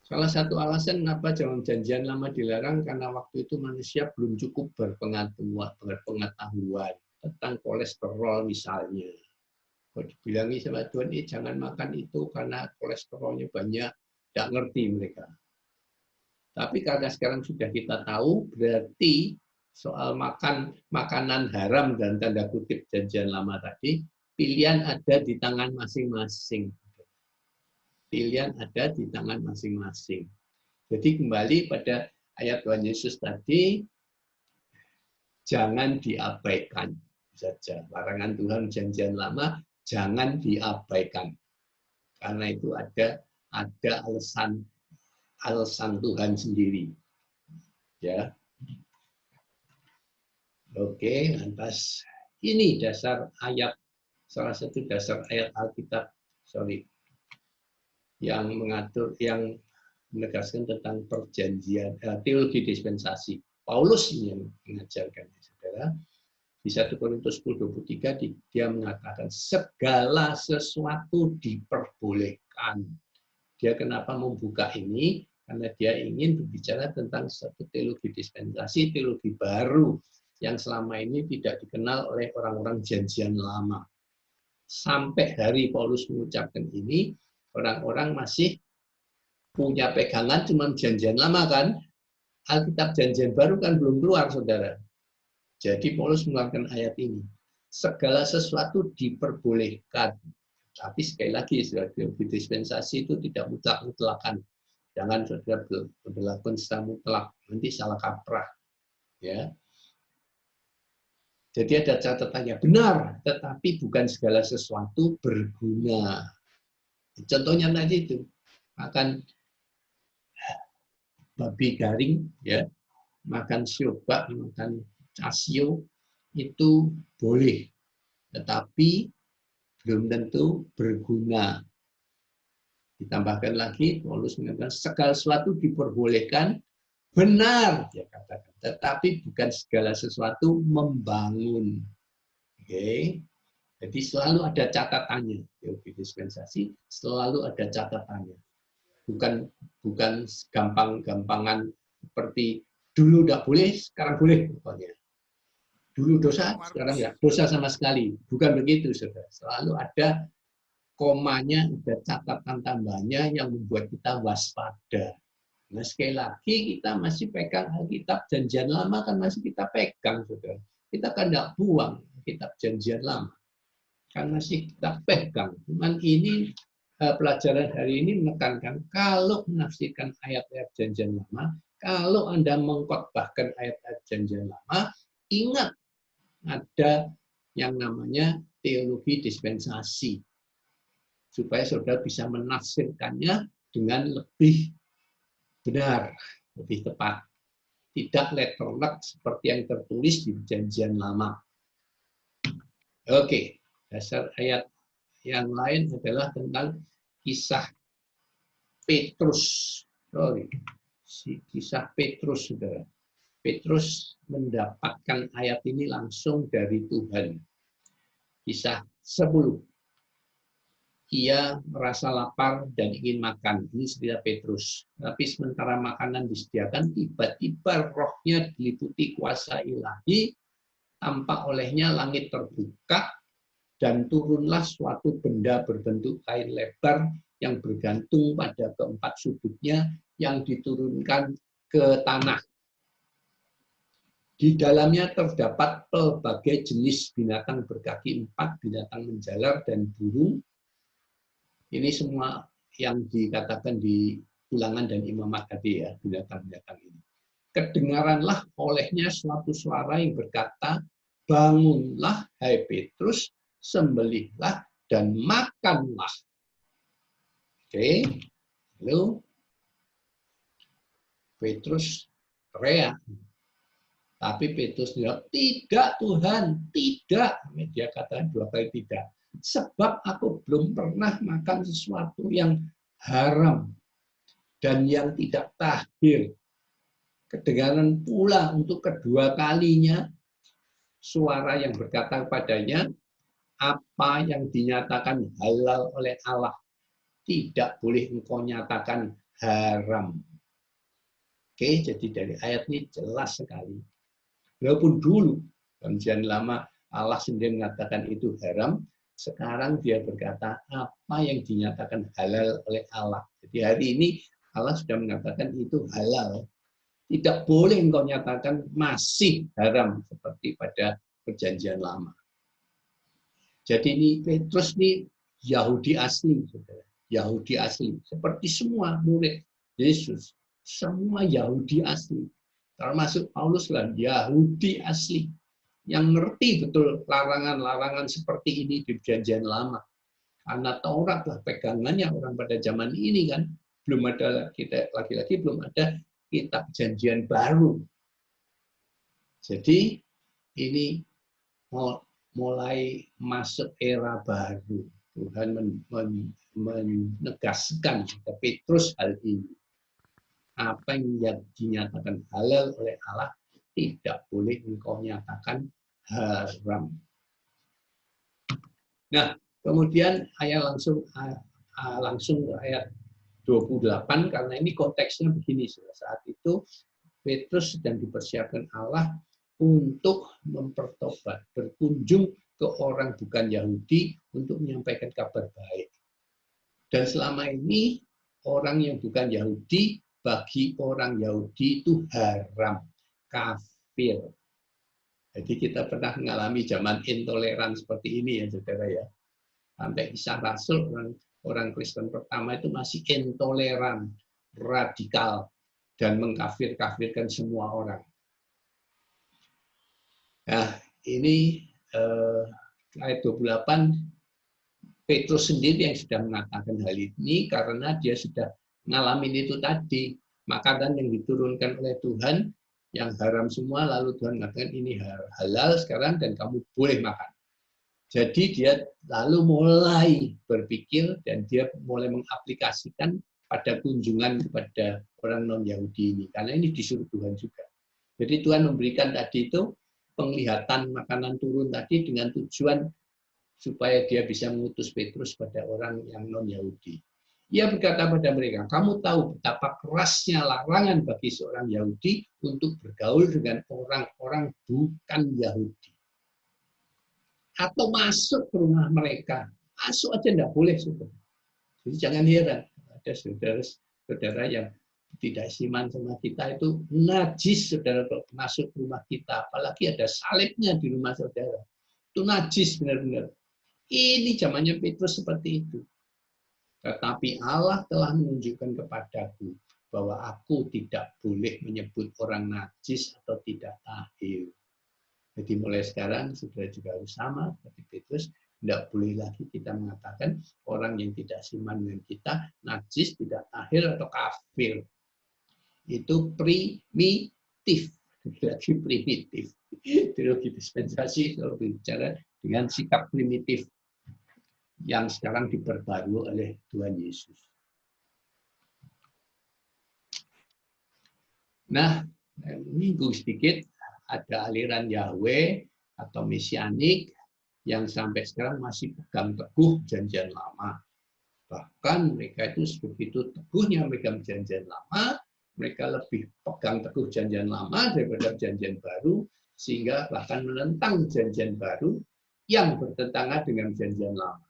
Salah satu alasan kenapa dalam perjanjian lama dilarang karena waktu itu manusia belum cukup berpengetahuan tentang kolesterol misalnya. Kalau dibilangi sama Tuhan, jangan makan itu karena kolesterolnya banyak, tidak ngerti mereka. Tapi karena sekarang sudah kita tahu, berarti soal makanan haram dan tanda kutip janjian lama tadi, pilihan ada di tangan masing-masing. Pilihan ada di tangan masing-masing. Jadi kembali pada ayat Tuhan Yesus tadi, jangan diabaikan saja. Larangan Tuhan janjian lama, jangan diabaikan. Karena itu ada alasan Tuhan sendiri. Ya. Oke, lantas ini dasar ayat, salah satu dasar ayat Alkitab, yang mengatur, yang menegaskan tentang perjanjian, teologi dispensasi. Paulus ini yang mengajarkannya, saudara. Di 1 Korintus 10:23 dia mengatakan segala sesuatu diperbolehkan. Dia kenapa membuka ini? Karena dia ingin berbicara tentang satu teologi dispensasi, teologi baru yang selama ini tidak dikenal oleh orang-orang janjian lama. Sampai hari Paulus mengucapkan ini, orang-orang masih punya pegangan cuma janjian lama kan? Alkitab janjian baru kan belum keluar, saudara. Jadi Paulus mengeluarkan ayat ini. Segala sesuatu diperbolehkan. Tapi sekali lagi, teologi dispensasi itu tidak mutlak-mutlakan. Jangan saudara berlaku secara mutlak, nanti salah kaprah. Ya. Jadi ada catatannya, benar, tetapi bukan segala sesuatu berguna. Contohnya tadi itu, makan babi garing, ya, makan siobak, makan casio, itu boleh, tetapi belum tentu berguna. Ditambahkan lagi, Paulus mengatakan segala sesuatu diperbolehkan, benar, dia katakan, tetapi bukan segala sesuatu membangun. Oke. Jadi selalu ada catatannya, teologi dispensasi selalu ada catatannya. Bukan gampang-gampangan seperti dulu udah boleh, sekarang boleh pokoknya. Dulu dosa, sekarang ya dosa sama sekali. Bukan begitu, saudara. Selalu ada komanya, ada catatan tambahnya yang membuat kita waspada. Nah, sekali lagi kita masih pegang Alkitab janjian lama kan masih kita pegang, saudara. Kita kan tidak buang kitab janjian lama. Kan masih kita pegang. Cuman ini pelajaran hari ini menekankan kalau menafsirkan ayat-ayat janjian lama, kalau Anda mengkhotbahkan ayat-ayat janjian lama, ingat ada yang namanya teologi dispensasi. Supaya saudara bisa menafsirkannya dengan lebih benar, lebih tepat. Tidak letterlock seperti yang tertulis di perjanjian lama. Oke, dasar ayat yang lain adalah tentang kisah Petrus. Kisah Petrus, saudara. Petrus mendapatkan ayat ini langsung dari Tuhan. Kisah 10. Ia merasa lapar dan ingin makan. Ini cerita Petrus. Tapi sementara makanan disediakan, tiba-tiba rohnya diliputi kuasa ilahi, tampak olehnya langit terbuka, dan turunlah suatu benda berbentuk kain lebar yang bergantung pada keempat sudutnya yang diturunkan ke tanah. Di dalamnya terdapat pelbagai jenis binatang berkaki 4, binatang menjalar, dan burung. Ini semua yang dikatakan di Ulangan dan Imamat tadi ya, binatang-binatang ini. Kedengaranlah olehnya suatu suara yang berkata, bangunlah hai Petrus, sembelihlah dan makanlah. Oke, lalu Petrus teriak. Tapi Petrus bilang, tidak Tuhan, tidak. Dia katakan 2 kali tidak. Sebab aku belum pernah makan sesuatu yang haram dan yang tidak tahir. Kedengaran pula untuk kedua kalinya suara yang berkata kepadanya, apa yang dinyatakan halal oleh Allah tidak boleh engkau nyatakan haram. Oke, jadi dari ayat ini jelas sekali. Walaupun dulu perjanjian lama Allah sendiri mengatakan itu haram, sekarang dia berkata apa yang dinyatakan halal oleh Allah. Jadi hari ini Allah sudah mengatakan itu halal. Tidak boleh engkau nyatakan masih haram seperti pada perjanjian lama. Jadi ini Petrus ini Yahudi asli, saudara. Yahudi asli. Seperti semua murid Yesus. Semua Yahudi asli. Termasuk Paulus lah, Yahudi asli. Yang ngerti betul larangan-larangan seperti ini di perjanjian lama. Karena Taurat lah pegangannya orang pada zaman ini kan. Belum ada, kita lagi-lagi belum ada kitab perjanjian baru. Jadi ini mulai masuk era baru. Tuhan menegaskan kepada Petrus hal ini. Apa yang dinyatakan halal oleh Allah tidak boleh engkau nyatakan haram. Nah, kemudian ayat langsung ke ayat 28 karena ini konteksnya begini. Saat itu Petrus sedang dipersiapkan Allah untuk mempertobat, berkunjung ke orang bukan Yahudi untuk menyampaikan kabar baik. Dan selama ini orang yang bukan Yahudi bagi orang Yahudi itu haram, kafir. Jadi kita pernah mengalami zaman intoleran seperti ini ya saudara ya. Sampai Kisah Rasul orang Kristen pertama itu masih intoleran, radikal, dan mengkafir-kafirkan semua orang. Nah, ini ayat 28, Petrus sendiri yang sudah mengatakan hal ini karena dia sudah ngalamin itu tadi. Makanan yang diturunkan oleh Tuhan, yang haram semua, lalu Tuhan mengatakan ini halal sekarang dan kamu boleh makan. Jadi dia lalu mulai berpikir dan dia mulai mengaplikasikan pada kunjungan kepada orang non-Yahudi ini. Karena ini disuruh Tuhan juga. Jadi Tuhan memberikan tadi itu penglihatan makanan turun tadi dengan tujuan supaya dia bisa mengutus Petrus pada orang yang non-Yahudi. Ia berkata pada mereka, kamu tahu betapa kerasnya larangan bagi seorang Yahudi untuk bergaul dengan orang-orang bukan Yahudi. Atau masuk ke rumah mereka. Masuk aja tidak boleh. Saudara. Jadi jangan heran. Ada saudara-saudara yang tidak siman sama kita itu najis, saudara, kalau masuk rumah kita. Apalagi ada salibnya di rumah saudara. Itu najis benar-benar. Ini zamannya Petrus seperti itu. Tetapi Allah telah menunjukkan kepadaku bahwa aku tidak boleh menyebut orang najis atau tidak tahir. Jadi mulai sekarang saudara juga harus sama seperti Petrus. Tidak boleh lagi kita mengatakan orang yang tidak siman dengan kita najis, tidak tahir atau kafir. Itu primitif. Lagi primitif. Teologi dispensasi kalau bicara dengan sikap primitif yang sekarang diperbarui oleh Tuhan Yesus. Nah, minggu sedikit ada aliran Yahweh atau mesianik yang sampai sekarang masih pegang teguh janjian lama. Bahkan mereka itu begitu teguhnya mereka janjian lama, mereka lebih pegang teguh janjian lama daripada janjian baru, sehingga bahkan menentang janjian baru yang bertentangan dengan janjian lama.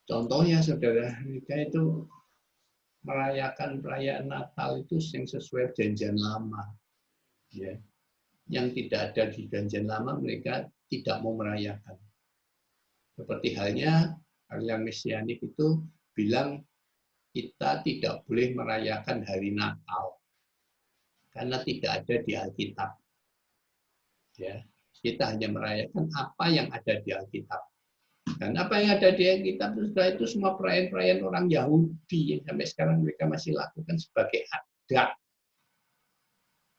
Contohnya, saudara, mereka itu merayakan perayaan Natal itu yang sesuai janjian lama. Ya. Yang tidak ada di janjian lama, mereka tidak mau merayakan. Seperti halnya, aliran mesianik itu bilang, kita tidak boleh merayakan hari Natal. Karena tidak ada di Alkitab. Ya. Kita hanya merayakan apa yang ada di Alkitab. Dan apa yang ada di Alkitab itu semua perayaan-perayaan orang Yahudi yang sampai sekarang mereka masih lakukan sebagai adat.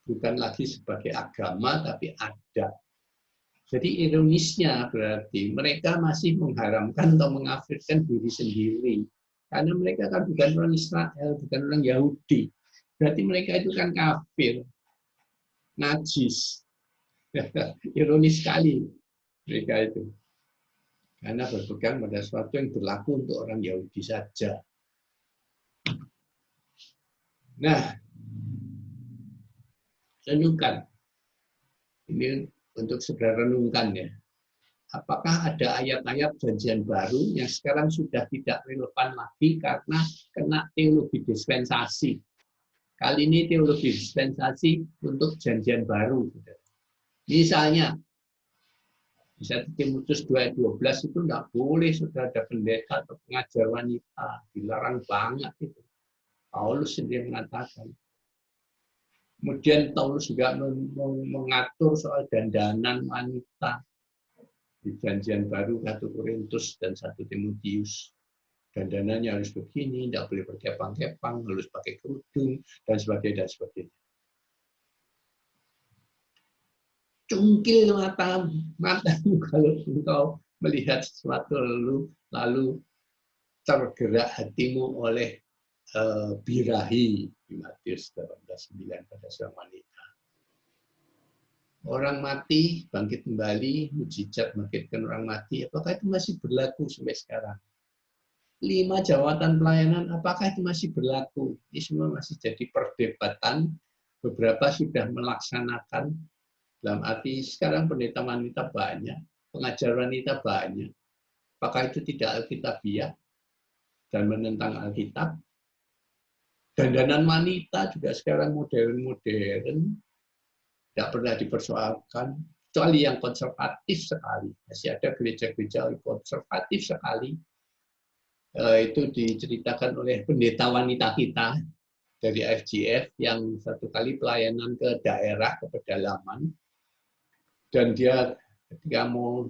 Bukan lagi sebagai agama, tapi adat. Jadi ironisnya berarti mereka masih mengharamkan atau mengafirkan diri sendiri. Karena mereka kan bukan orang Israel, bukan orang Yahudi. Berarti mereka itu kan kafir, najis. Ironis sekali mereka itu. Karena berpegang pada sesuatu yang berlaku untuk orang Yahudi saja. Nah, renungkan. Ini untuk saudara renungkan ya. apakah ada ayat-ayat janjian baru yang sekarang sudah tidak relevan lagi karena kena teologi dispensasi. Kali ini teologi dispensasi untuk janjian baru. Misalnya, di 1 Timotius 2 ayat 12 itu tidak boleh sudah ada pendeta atau pengajar wanita. Dilarang banget itu. Paulus sendiri mengatakan. Kemudian Paulus juga mengatur soal dandanan wanita. Di janjian baru 1 Korintus dan 1 Timotius. Dandanannya harus begini, tidak boleh berkepang-kepang, harus pakai kerudung, dan sebagainya, dan sebagainya. Cungkil matamu kalau engkau melihat sesuatu lalu tergerak hatimu oleh birahi di Matius 18:9 pada seorang wanita. Orang mati bangkit kembali, mujizat bangkitkan orang mati. Apakah itu masih berlaku sampai sekarang? 5 jawatan pelayanan, apakah itu masih berlaku? Ini semua masih jadi perdebatan. Beberapa sudah melaksanakan. Dalam arti sekarang pendeta wanita banyak, pengajar wanita banyak. Apakah itu tidak alkitabiah dan menentang Alkitab? Dandanan wanita juga sekarang modern-modern, tidak pernah dipersoalkan, kecuali yang konservatif sekali. Masih ada gereja-gereja konservatif sekali. Itu diceritakan oleh pendeta wanita kita dari FGF yang satu kali pelayanan ke daerah, ke pedalaman, dan dia ketika mau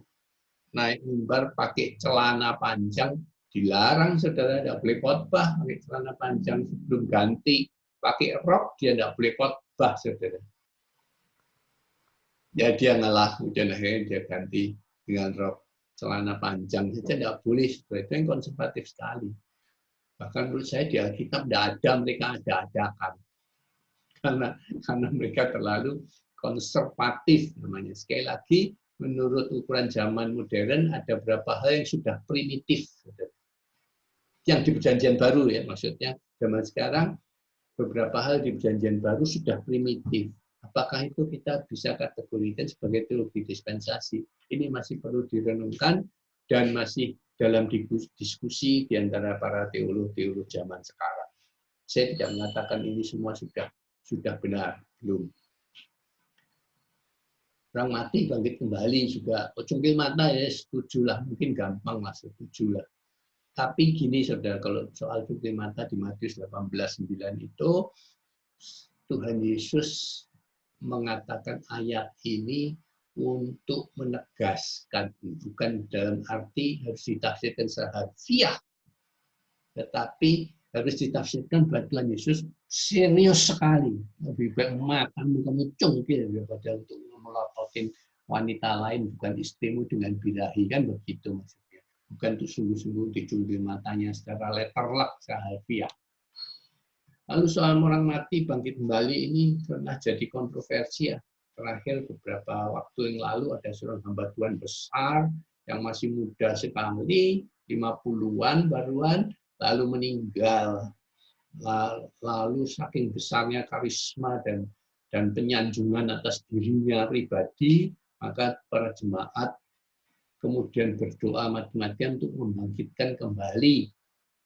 naik mimbar pakai celana panjang, dilarang saudara, tidak boleh khotbah pakai celana panjang sebelum ganti pakai rok, dia tidak boleh khotbah saudara. Ya dia ngalah, kemudian akhirnya dia ganti dengan rok celana panjang saja tidak boleh, itu yang konservatif sekali. Bahkan menurut saya di Alkitab tidak ada mereka ada-adakan. Karena mereka terlalu konservatif namanya. Sekali lagi, menurut ukuran zaman modern ada beberapa hal yang sudah primitif. Yang di perjanjian baru ya maksudnya, zaman sekarang beberapa hal di perjanjian baru sudah primitif. Apakah itu kita bisa kategorikan sebagai teologi dispensasi? Ini masih perlu direnungkan dan masih dalam diskusi di antara para teolog-teolog zaman sekarang. Saya tidak mengatakan ini semua sudah benar, belum. Orang mati bangkit kembali juga. Cungkil mata ya setujulah, mungkin gampang lah setujulah. Tapi gini saudara, kalau soal cungkil mata di Matius 18:9 itu Tuhan Yesus mengatakan ayat ini untuk menegaskan, bukan dalam arti harus ditafsirkan secara harfiah, tetapi harus ditafsirkan bahwa Tuhan Yesus serius sekali. Lebih baik matamu kamu cungkil daripada untuk melototin wanita lain, bukan istrimu dengan birahi, kan begitu maksudnya. Bukan untuk sungguh-sungguh dicungkil matanya secara letterlek, secara harfiah. Lalu soal orang mati bangkit kembali ini pernah jadi kontroversi ya. Terakhir beberapa waktu yang lalu ada seorang hamba Tuhan besar yang masih muda sekali, 50-an baruan, lalu meninggal. Lalu saking besarnya karisma dan penyanjungan atas dirinya pribadi, maka para jemaat kemudian berdoa mati-matian untuk membangkitkan kembali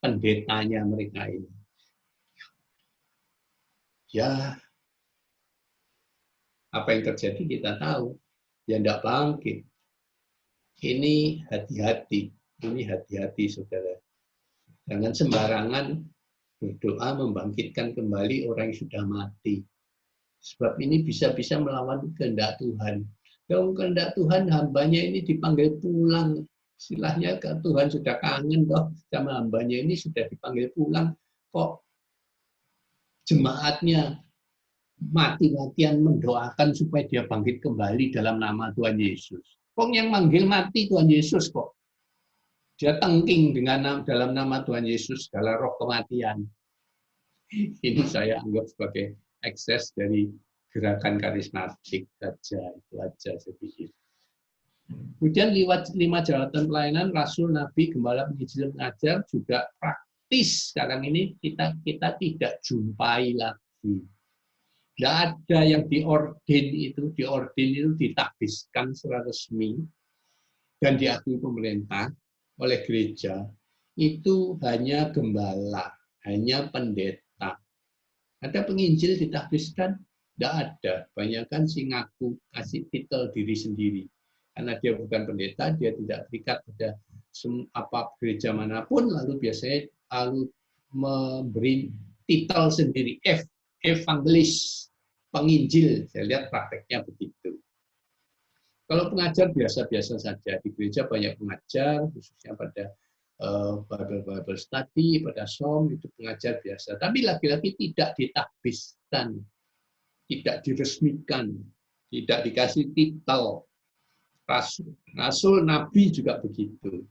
pendetanya mereka ini. Ya, apa yang terjadi kita tahu. Ya tidak bangkit. Ini hati-hati. Ini hati-hati, saudara. Jangan sembarangan berdoa membangkitkan kembali orang yang sudah mati. Sebab ini bisa-bisa melawan kehendak Tuhan. Kalau kehendak Tuhan, hambanya ini dipanggil pulang. Istilahnya Tuhan sudah kangen toh sama hambanya ini sudah dipanggil pulang. Kok jemaatnya mati-matian mendoakan supaya dia bangkit kembali dalam nama Tuhan Yesus. Kok yang manggil mati Tuhan Yesus kok? Dia tengking dengan dalam nama Tuhan Yesus dalam roh kematian. Ini saya anggap sebagai ekses dari gerakan karismatik saja. Itu aja saya pikir. Kemudian lewat 5 jabatan pelayanan, Rasul, Nabi, Gembala, Penginjil, Pengajar juga praktis. Sekarang ini kita tidak jumpai lagi. Tidak ada yang diordin itu ditakbiskan secara resmi. dan diakui pemerintah oleh gereja itu hanya gembala, hanya pendeta. Ada penginjil ditahbiskan? Tidak ada. Banyakan sih ngaku kasih titel diri sendiri. Karena dia bukan pendeta, dia tidak terikat pada apa gereja manapun, lalu biasanya lalu memberi titel sendiri, evangelis, penginjil. Saya lihat prakteknya begitu. Kalau pengajar biasa-biasa saja. Di gereja banyak pengajar, khususnya pada Bible study, pada som, itu pengajar biasa. Tapi lagi-lagi tidak ditahbiskan, tidak diresmikan, tidak dikasih titel. Rasul, nabi juga begitu.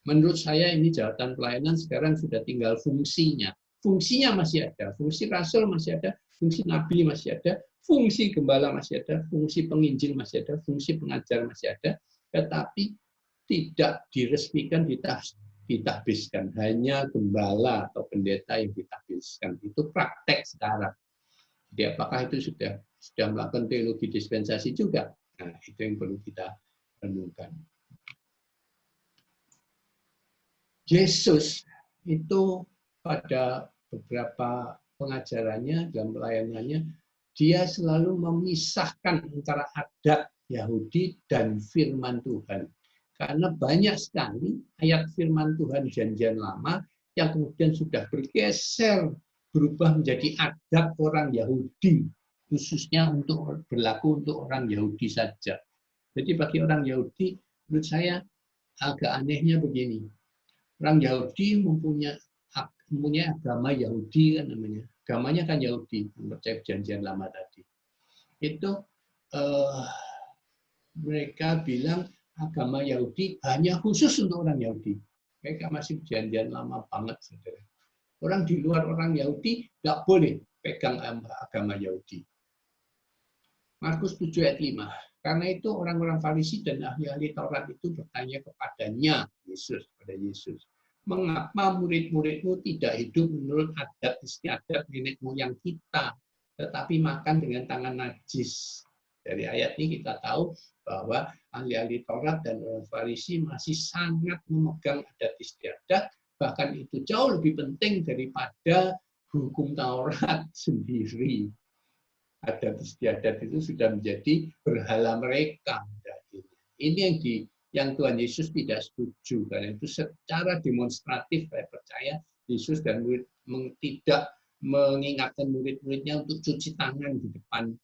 Menurut saya ini jabatan pelayanan sekarang sudah tinggal fungsinya. Fungsinya masih ada, fungsi rasul masih ada, fungsi nabi masih ada, fungsi gembala masih ada, fungsi penginjil masih ada, fungsi pengajar masih ada, tetapi tidak diresmikan, ditahbiskan. Hanya gembala atau pendeta yang ditahbiskan. Itu praktek sekarang. Jadi apakah itu sudah melakukan teologi dispensasi juga? Nah, itu yang perlu kita renungkan. Yesus itu pada beberapa pengajarannya dalam pelayanannya, dia selalu memisahkan antara adat Yahudi dan firman Tuhan. Karena banyak sekali ayat firman Tuhan Janjian Lama yang kemudian sudah bergeser, berubah menjadi adat orang Yahudi, khususnya untuk berlaku untuk orang Yahudi saja. Jadi bagi orang Yahudi, menurut saya agak anehnya begini. Orang Yahudi mempunyai agama Yahudi kan namanya. Agamanya kan Yahudi, percaya Perjanjian Lama tadi. Itu mereka bilang agama Yahudi hanya khusus untuk orang Yahudi. Mereka masih Perjanjian Lama banget, saudara. Orang di luar orang Yahudi nggak boleh pegang agama Yahudi. Markus 7 ayat 5. Karena itu orang-orang Farisi dan ahli-ahli Taurat itu bertanya kepadanya, pada Yesus, mengapa murid-muridmu tidak hidup menurut adat istiadat nenek moyang kita, tetapi makan dengan tangan najis? Dari ayat ini kita tahu bahwa ahli-ahli Taurat dan orang Farisi masih sangat memegang adat istiadat, bahkan itu jauh lebih penting daripada hukum Taurat sendiri. Adat istiadat itu sudah menjadi berhala mereka. Ini yang Tuhan Yesus tidak setuju, karena itu secara demonstratif saya percaya Yesus dan murid tidak mengingatkan murid-muridnya untuk cuci tangan di depan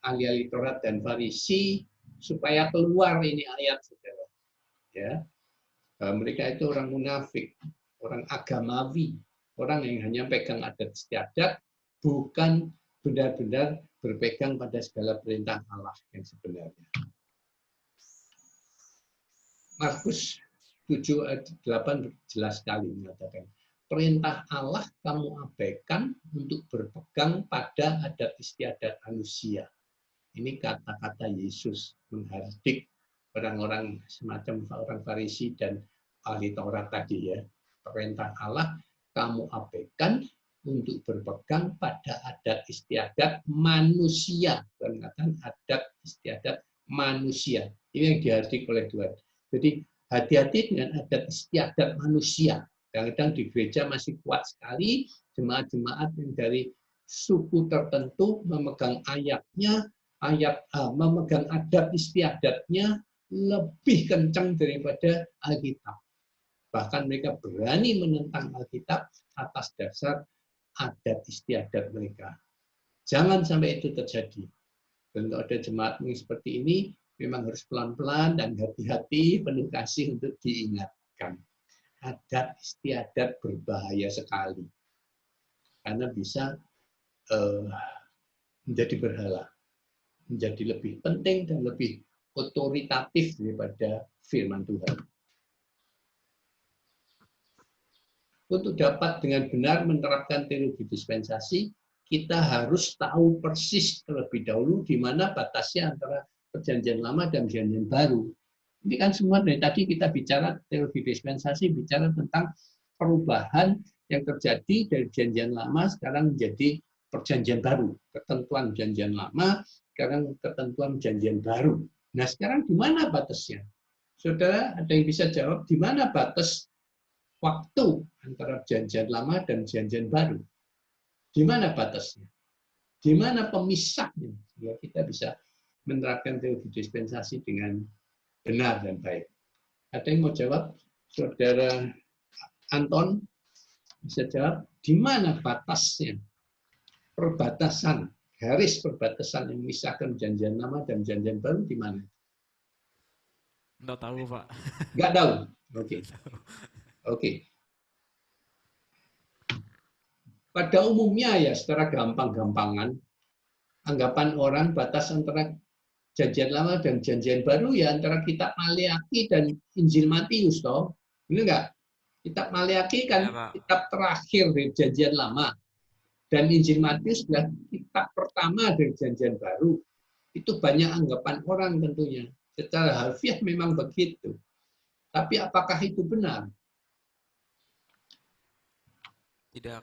ahli-ahli Taurat dan Farisi supaya keluar ini ayat, saudara. Ya, mereka itu orang munafik, orang agamawi, orang yang hanya pegang adat istiadat, bukan benar-benar berpegang pada segala perintah Allah yang sebenarnya. Markus 7 ayat 8 jelas sekali mengatakan, perintah Allah kamu abaikan untuk berpegang pada adat istiadat manusia. Ini kata-kata Yesus menghardik orang-orang semacam orang Farisi dan ahli Taurat tadi ya. Perintah Allah kamu abaikan untuk berpegang pada adat istiadat manusia. Tuhan katakan adat istiadat manusia. Ini yang dihardik oleh Tuhan. Jadi hati-hati dengan adat istiadat manusia. Kadang-kadang di gereja masih kuat sekali jemaat-jemaat yang dari suku tertentu memegang ayatnya, memegang adat istiadatnya lebih kencang daripada Alkitab. Bahkan mereka berani menentang Alkitab atas dasar adat istiadat mereka. Jangan sampai itu terjadi. Dan kalau ada jemaat yang seperti ini, memang harus pelan-pelan dan hati-hati, penuh kasih untuk diingatkan. Adat istiadat berbahaya sekali. Karena bisa menjadi berhala. Menjadi lebih penting dan lebih otoritatif daripada firman Tuhan. Untuk dapat dengan benar menerapkan teologi dispensasi, kita harus tahu persis terlebih dahulu di mana batasnya antara Perjanjian Lama dan Perjanjian Baru. Ini kan semua dari tadi kita bicara teologi dispensasi, bicara tentang perubahan yang terjadi dari Perjanjian Lama sekarang menjadi Perjanjian Baru. Ketentuan Perjanjian Lama, sekarang ketentuan Perjanjian Baru. Nah sekarang di mana batasnya? Saudara, ada yang bisa jawab di mana batas waktu antara perjanjian lama dan perjanjian baru? Di mana batasnya? Di mana pemisahnya? Sehingga kita bisa menerapkan teologi dispensasi dengan benar dan baik. Ada yang mau jawab? Saudara Anton bisa jawab, di mana batasnya? Perbatasan, garis perbatasan yang memisahkan perjanjian lama dan perjanjian baru di mana? Nggak tahu, Pak. Nggak tahu. Oke. Oke. Pada umumnya ya secara gampang-gampangan, anggapan orang batas antara perjanjian lama dan perjanjian baru ya antara kitab Maleakhi dan Injil Matius toh. Benar nggak? Kitab Maleakhi kan Ya, Pak. kitab terakhir dari perjanjian lama. Dan Injil Matius adalah kitab pertama dari perjanjian baru. Itu banyak anggapan orang tentunya. Secara harfiah memang begitu. Tapi apakah itu benar? Tidak.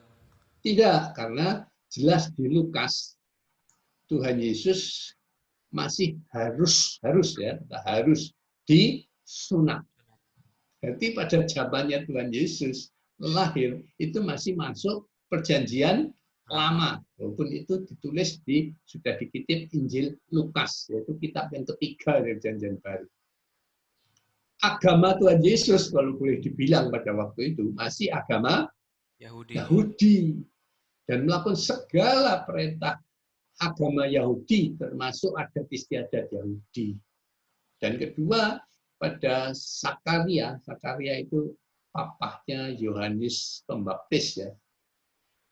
Tidak, karena jelas di Lukas Tuhan Yesus masih harus disunat. Berarti pada zamannya Tuhan Yesus lahir itu masih masuk perjanjian lama, walaupun itu ditulis sudah dikutip Injil Lukas, yaitu kitab yang ketiga dari perjanjian baru. Agama Tuhan Yesus kalau boleh dibilang pada waktu itu masih agama Yahudi dan melakukan segala perintah agama Yahudi termasuk adat istiadat Yahudi. Dan kedua pada Sakaria itu papahnya Yohanes Pembaptis ya,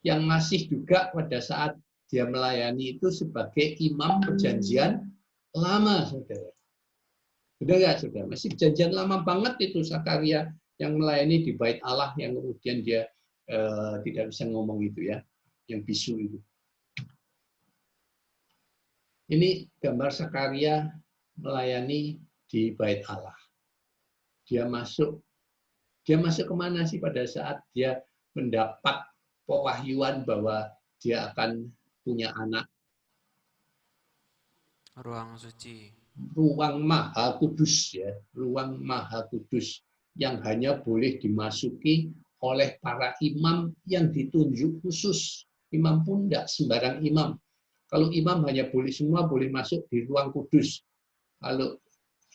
yang masih juga pada saat dia melayani itu sebagai imam perjanjian lama, saudara. Benar nggak, saudara? Masih perjanjian lama banget itu Sakaria yang melayani di bait Allah yang kemudian dia tidak bisa ngomong itu ya, yang bisu itu. Ini gambar Sakaria melayani di bait Allah. Dia masuk kemana sih pada saat dia mendapat pewahyuan bahwa dia akan punya anak? Ruang suci. Ruang Maha Kudus ya, ruang Maha Kudus yang hanya boleh dimasuki oleh para imam yang ditunjuk khusus. Imam pun tidak sembarang imam. Kalau imam hanya boleh semua boleh masuk di ruang kudus. Kalau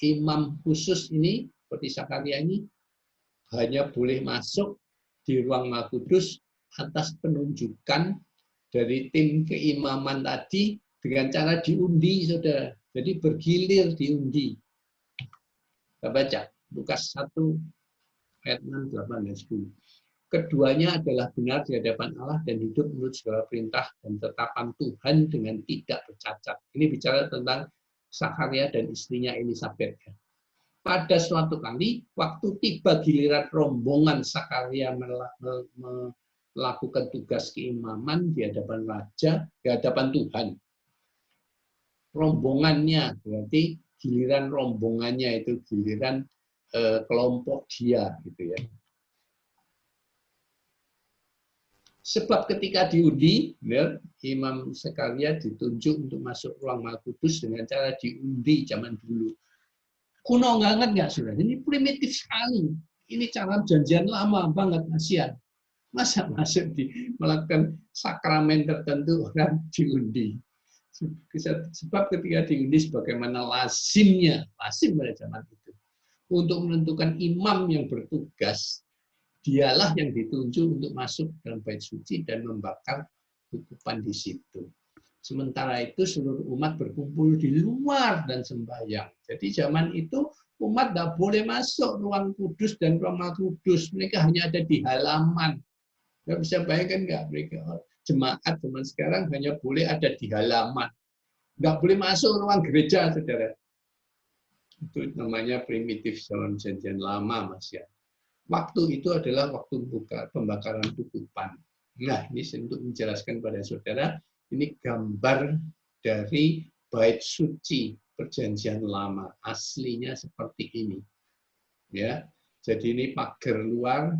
imam khusus ini seperti Sakaria ini hanya boleh masuk di ruang Maha Kudus atas penunjukan dari tim keimaman tadi dengan cara diundi, saudara. Jadi bergilir diundi. Kita baca Lukas 1 ayat 6, 8, dan 10. Keduanya adalah benar di hadapan Allah dan hidup menurut segala perintah dan tetapan Tuhan dengan tidak bercacat. Ini bicara tentang Sakaria dan istrinya Elisabeth. Pada suatu kali, waktu tiba giliran rombongan Sakaria melakukan tugas keimaman di hadapan raja, di hadapan Tuhan. Rombongannya, berarti giliran rombongannya itu giliran kelompok dia, gitu ya. Sebab ketika diundi, ya, Imam Sakaria ditunjuk untuk masuk ruang Maha Kudus dengan cara diundi zaman dulu. Kuno banget nggak, saudara? Ini primitif sekali. Ini cara perjanjian lama banget, kasihan. Masa masuk melakukan sakramen tertentu orang diundi. Sebab ketika diundi sebagaimana lazim pada zaman itu. Untuk menentukan imam yang bertugas, dialah yang ditunjuk untuk masuk dalam bait suci dan membakar kukupan di situ. Sementara itu seluruh umat berkumpul di luar dan sembahyang. Jadi zaman itu umat tidak boleh masuk ruang kudus dan ruang Maha Kudus. Mereka hanya ada di halaman. Nggak bisa bayangkan nggak mereka jemaat zaman sekarang hanya boleh ada di halaman. Nggak boleh masuk ruang gereja, saudara. Itu namanya primitif dalam perjanjian lama, Mas ya. Waktu itu adalah waktu pembakaran kukupan. Nah, ini untuk menjelaskan pada saudara, ini gambar dari bait suci perjanjian lama. Aslinya seperti ini. Ya. Jadi ini pagar luar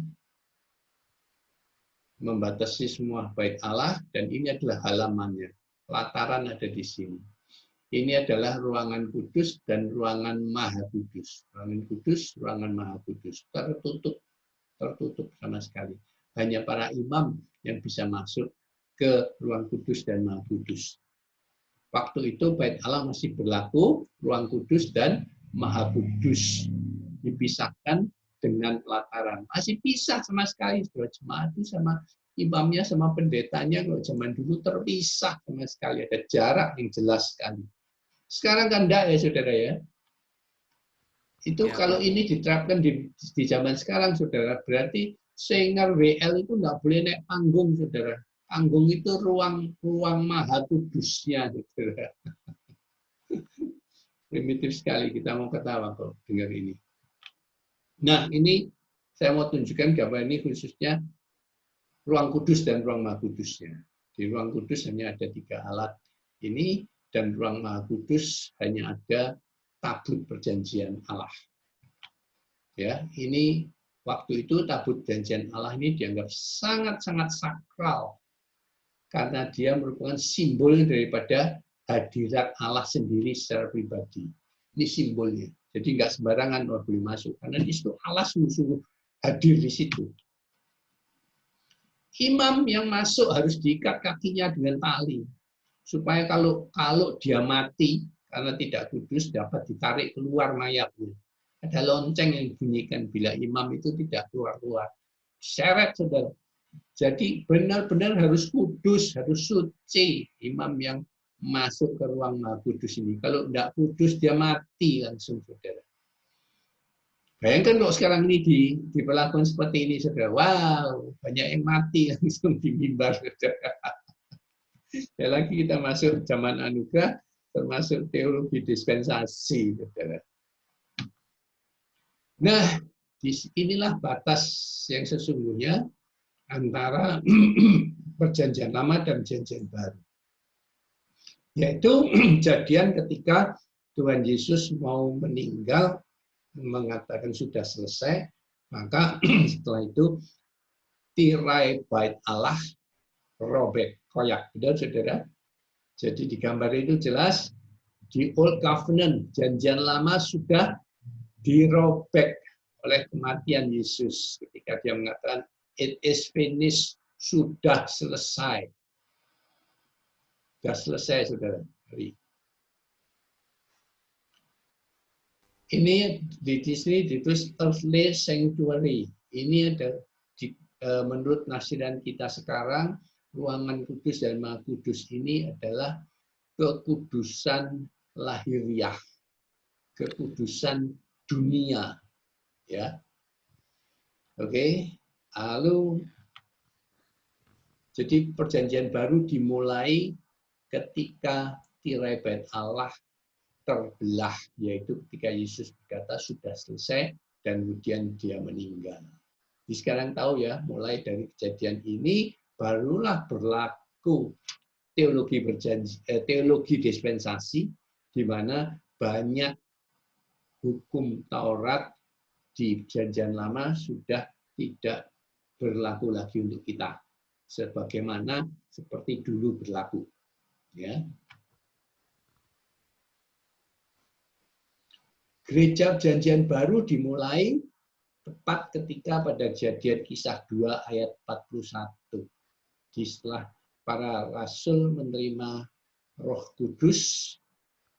membatasi semua bait Allah dan ini adalah halamannya. Lataran ada di sini. Ini adalah ruangan kudus dan ruangan maha kudus. Ruangan kudus, ruangan maha kudus. Tertutup sama sekali. Hanya para imam yang bisa masuk ke ruang kudus dan maha kudus. Waktu itu Bait Allah masih berlaku, ruang kudus dan maha kudus. Dipisahkan dengan pelataran. Masih pisah sama sekali. Jemaat itu sama imamnya, sama pendetanya, kalau zaman dulu terpisah sama sekali. Ada jarak yang jelas sekali. Sekarang kan enggak ya saudara ya. Itu Ya, kalau Pak. ini diterapkan di zaman sekarang saudara, berarti singer WL itu enggak boleh naik panggung saudara. Panggung itu ruang maha kudusnya saudara. Primitif sekali, kita mau ketawa kalau dengar ini. Nah ini saya mau tunjukkan gambar ini khususnya ruang kudus dan ruang maha kudusnya. Di ruang kudus hanya ada 3 alat ini, dan ruang maha kudus hanya ada tabut perjanjian Allah. Ya, ini waktu itu tabut perjanjian Allah ini dianggap sangat-sangat sakral karena dia merupakan simbol daripada hadirat Allah sendiri secara pribadi. Ini simbolnya. Jadi nggak sembarangan orang boleh masuk karena di situ Allah sungguh-sungguh hadir di situ. Imam yang masuk harus diikat kakinya dengan tali supaya kalau dia mati karena tidak kudus dapat ditarik keluar mayatnya. Ada lonceng yang dibunyikan bila imam itu tidak keluar-keluar. Seret saudara. Jadi benar-benar harus kudus, harus suci imam yang masuk ke ruang maha kudus ini. Kalau tidak kudus dia mati langsung saudara. Bayangkan kalau sekarang ini diperlakukan seperti ini saudara. Wow, banyak yang mati langsung di mimbar saudara. Dan lagi kita masuk zaman anugerah, termasuk teologi dispensasi. Saudara. Nah, inilah batas yang sesungguhnya antara perjanjian lama dan perjanjian baru. Yaitu kejadian ketika Tuhan Yesus mau meninggal, mengatakan sudah selesai, maka setelah itu tirai bait Allah robek, koyak. Benar, saudara? Jadi di gambar itu jelas, di Old Covenant, janjian lama sudah dirobek oleh kematian Yesus. Ketika dia mengatakan, it is finished, sudah selesai. Sudah selesai, saudara. Ini di sini ditulis earthly sanctuary. Ini ada menurut nasiran kita sekarang, ruangan kudus dan maha kudus ini adalah kekudusan lahiriah, kekudusan dunia, ya. Oke, lalu jadi perjanjian baru dimulai ketika tirai bait Allah terbelah, yaitu ketika Yesus berkata sudah selesai dan kemudian dia meninggal. Jadi sekarang tahu ya, mulai dari kejadian ini barulah berlaku teologi dispensasi, di mana banyak hukum Taurat di Perjanjian Lama sudah tidak berlaku lagi untuk kita, sebagaimana seperti dulu berlaku. Ya. Gereja Perjanjian Baru dimulai tepat ketika pada Kejadian Kisah 2 ayat 41. Setelah para rasul menerima Roh Kudus,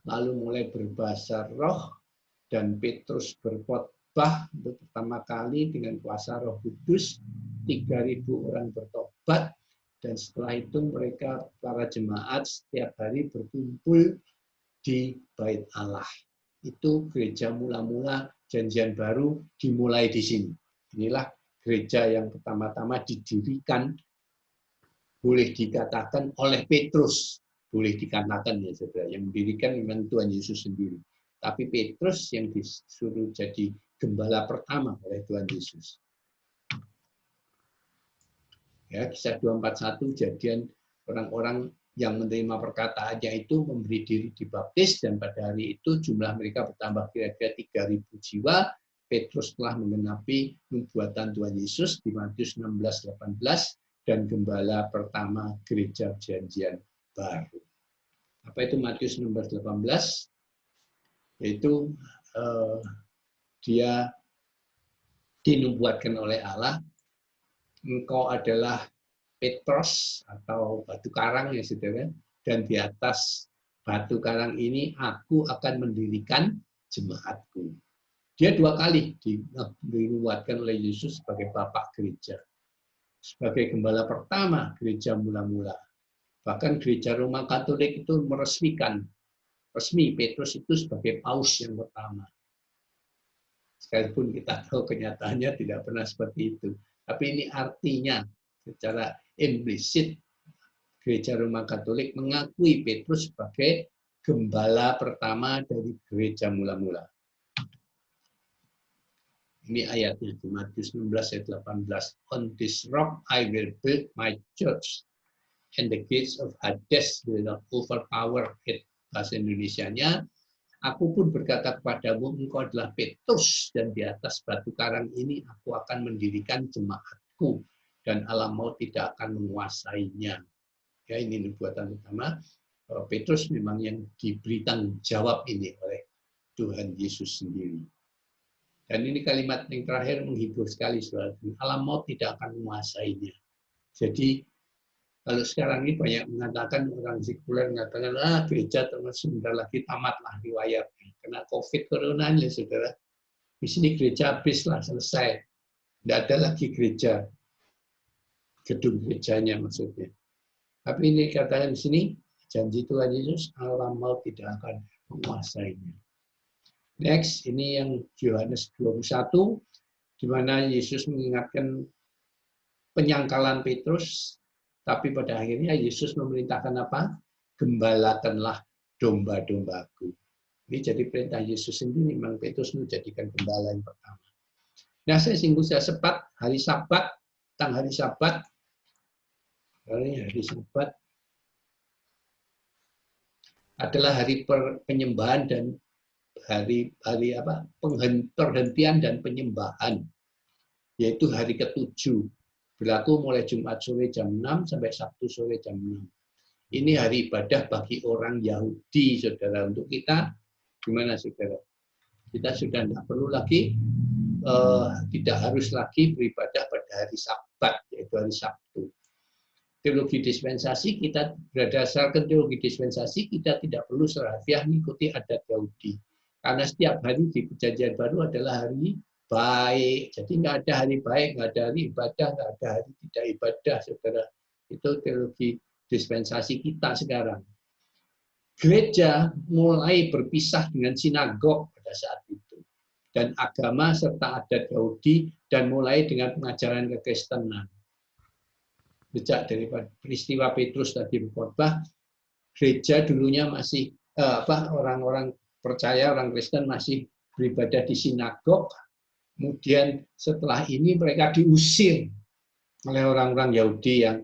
lalu mulai berbahasa roh, dan Petrus berkhotbah untuk pertama kali dengan kuasa Roh Kudus, 3.000 orang bertobat, dan setelah itu mereka para jemaat setiap hari berkumpul di Bait Allah. Itu gereja mula-mula Janjian Baru dimulai di sini. Inilah gereja yang pertama-tama didirikan, boleh dikatakan oleh Petrus, boleh dikatakan ya saudara, yang mendirikan memang Tuhan Yesus sendiri. Tapi Petrus yang disuruh jadi gembala pertama oleh Tuhan Yesus. Ya, Kisah 241 kejadian orang-orang yang menerima perkataannya itu memberi diri dibaptis, dan pada hari itu jumlah mereka bertambah kira-kira 3.000 jiwa. Petrus telah menggenapi nubuatan Tuhan Yesus di Matius 16:18 dan gembala pertama gereja Perjanjian Baru. Apa itu Matius 16:18? Yaitu dia dinubuatkan oleh Allah, engkau adalah Petros atau batu karang ya saudara, dan di atas batu karang ini aku akan mendirikan jemaatku. Dia 2 kali dinubuatkan oleh Yesus sebagai Bapak Gereja. Sebagai gembala pertama gereja mula-mula. Bahkan gereja Roma Katolik itu meresmikan resmi Petrus itu sebagai paus yang pertama. Sekalipun kita tahu kenyataannya tidak pernah seperti itu. Tapi ini artinya secara implisit gereja Roma Katolik mengakui Petrus sebagai gembala pertama dari gereja mula-mula. Ini ayatnya di Matius 16 ayat 18. On this rock I will build my church, and the gates of Hades will not overpower it. Bahasa Indonesianya, aku pun berkata kepadamu, engkau adalah Petrus, dan di atas batu karang ini aku akan mendirikan jemaatku, dan alam maut tidak akan menguasainya. Ya, ini nubuatan pertama. Petrus memang yang diberi tanggung jawab ini oleh Tuhan Yesus sendiri. Dan ini kalimat yang terakhir menghibur sekali, saudara. Alam maut tidak akan menguasainya. Jadi kalau sekarang ini banyak mengatakan, orang sekuler mengatakan, gereja sebentar lagi tamatlah riwayat. Kena COVID corona ini, saudara. Di sini gereja habislah, selesai. Tidak ada lagi gereja. Gedung gerejanya maksudnya. Tapi ini katakan di sini, janji Tuhan Yesus, alam maut tidak akan menguasainya. Next, ini yang Yohanes 21, di mana Yesus mengingatkan penyangkalan Petrus, tapi pada akhirnya Yesus memerintahkan apa? Gembalakanlah domba-dombaku. Ini jadi perintah Yesus sendiri, memang Petrus menjadikan gembala yang pertama. Nah, saya singgung saya sempat hari Sabat, tentang hari Sabat adalah hari penyembahan dan hari perhentian dan penyembahan, yaitu hari ke-7, berlaku mulai Jumat sore jam 6 sampai Sabtu sore jam 6. Ini hari ibadah bagi orang Yahudi, saudara. Untuk kita gimana, saudara? Kita sudah tidak perlu lagi, tidak harus lagi beribadah pada hari Sabat, yaitu hari Sabtu. Teologi dispensasi, kita berdasarkan teologi dispensasi, kita tidak perlu serahfiah mengikuti adat Yahudi. Karena setiap hari di Perjanjian Baru adalah hari baik. Jadi nggak ada hari baik, nggak ada hari ibadah, nggak ada hari tidak ibadah, saudara. Itu teologi dispensasi kita sekarang. Gereja mulai berpisah dengan sinagog pada saat itu. Dan agama serta adat Yahudi, dan mulai dengan pengajaran kekristenan. Sejak dari peristiwa Petrus tadi berkhotbah, gereja dulunya masih orang-orang percaya, orang Kristen masih beribadah di sinagog. Kemudian setelah ini mereka diusir oleh orang-orang Yahudi yang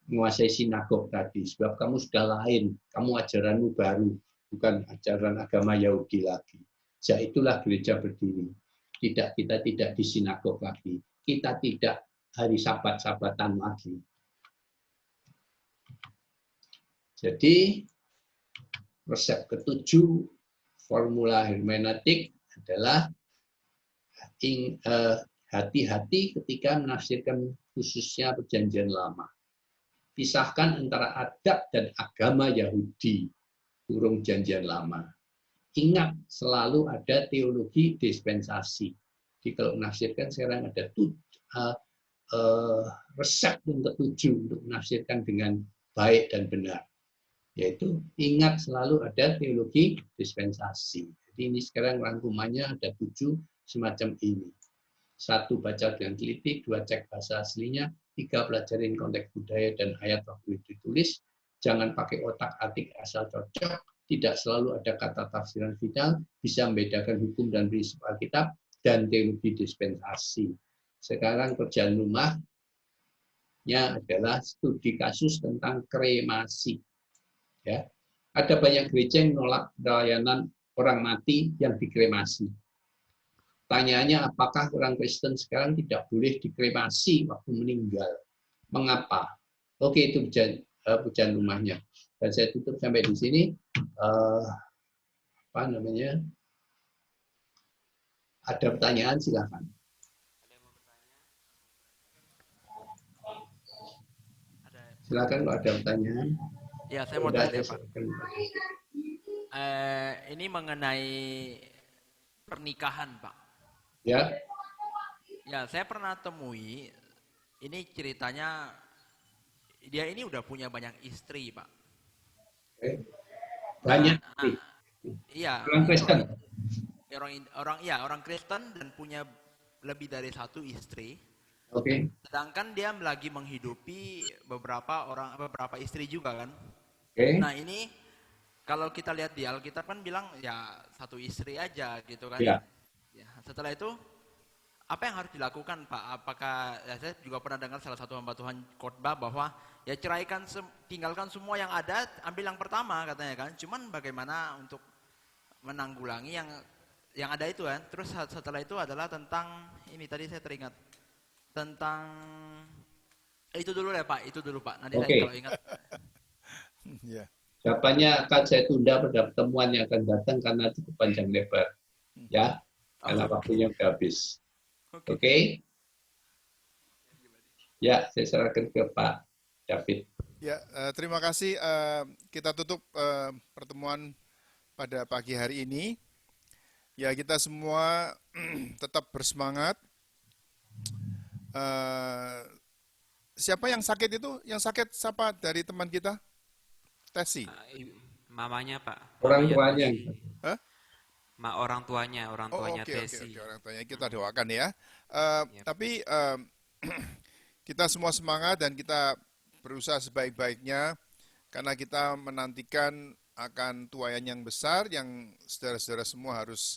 menguasai sinagog tadi. Sebab kamu sudah lain, kamu ajaranmu baru, bukan ajaran agama Yahudi lagi. Sejak itulah gereja berdiri. Kita tidak di sinagog lagi. Kita tidak hari Sabat-Sabatan lagi. Jadi resep ke-7 formula hermeneutik adalah hati-hati ketika menafsirkan khususnya Perjanjian Lama. Pisahkan antara adat dan agama Yahudi, kurung Perjanjian Lama. Ingat, selalu ada teologi dispensasi. Jadi kalau menafsirkan sekarang ada resep yang ke-7 untuk menafsirkan dengan baik dan benar. Yaitu ingat selalu ada teologi dispensasi. Jadi ini sekarang rangkumannya ada 7 semacam ini. 1, baca dengan teliti. 2, cek bahasa aslinya. 3, pelajarin konteks budaya dan ayat waktu ditulis. Jangan pakai otak-atik asal cocok. Tidak selalu ada kata tafsiran final. Bisa membedakan hukum dan prinsip Alkitab dan teologi dispensasi. Sekarang kerjaan rumahnya adalah studi kasus tentang kremasi. Ya, ada banyak gereja yang menolak pelayanan orang mati yang dikremasi. Tanyaannya, apakah orang Kristen sekarang tidak boleh dikremasi waktu meninggal? Mengapa? Oke, itu pujian rumahnya. Dan saya tutup sampai di sini. Apa namanya? Ada pertanyaan silakan. Silakan kalau ada pertanyaan. Ya, saya mau Tidak tanya, ada, Pak. silakan. Ini mengenai pernikahan, Pak. Ya, Ya, saya pernah temui, ini ceritanya, dia ini udah punya banyak istri, Pak. oke. Banyak. Nah, iya, Orang Kristen. orang Kristen dan punya lebih dari satu istri. Oke. Sedangkan dia lagi menghidupi beberapa istri juga kan. Oke. Nah ini kalau kita lihat di Alkitab kan bilang ya satu istri aja gitu kan. Ya. Ya, setelah itu apa yang harus dilakukan Pak? Apakah ya saya juga pernah dengar salah satu hamba Tuhan khotbah bahwa ya tinggalkan semua yang ada, ambil yang pertama katanya kan. Cuman bagaimana untuk menanggulangi yang ada itu kan. Terus setelah itu adalah tentang ini tadi saya teringat tentang itu dulu ya Pak, itu dulu Pak. Nanti Oke. saya kalau ingat. Ya. Jawabannya akan saya tunda pada pertemuan yang akan datang karena cukup panjang lebar. Ya, karena waktunya sudah habis. Oke. Ya, saya serahkan ke Pak David. Ya, terima kasih. Kita tutup pertemuan pada pagi hari ini. Ya, kita semua tetap bersemangat. Siapa yang sakit itu? Yang sakit siapa dari teman kita? Tesi. Mamanya Pak. Orang Mamanya tuanya. Tesi. Hah? Orang tuanya Oh, oke, Tesi. orang tuanya kita doakan ya. Yep. Tapi kita semua semangat dan kita berusaha sebaik-baiknya karena kita menantikan akan tuayan yang besar yang saudara-saudara semua harus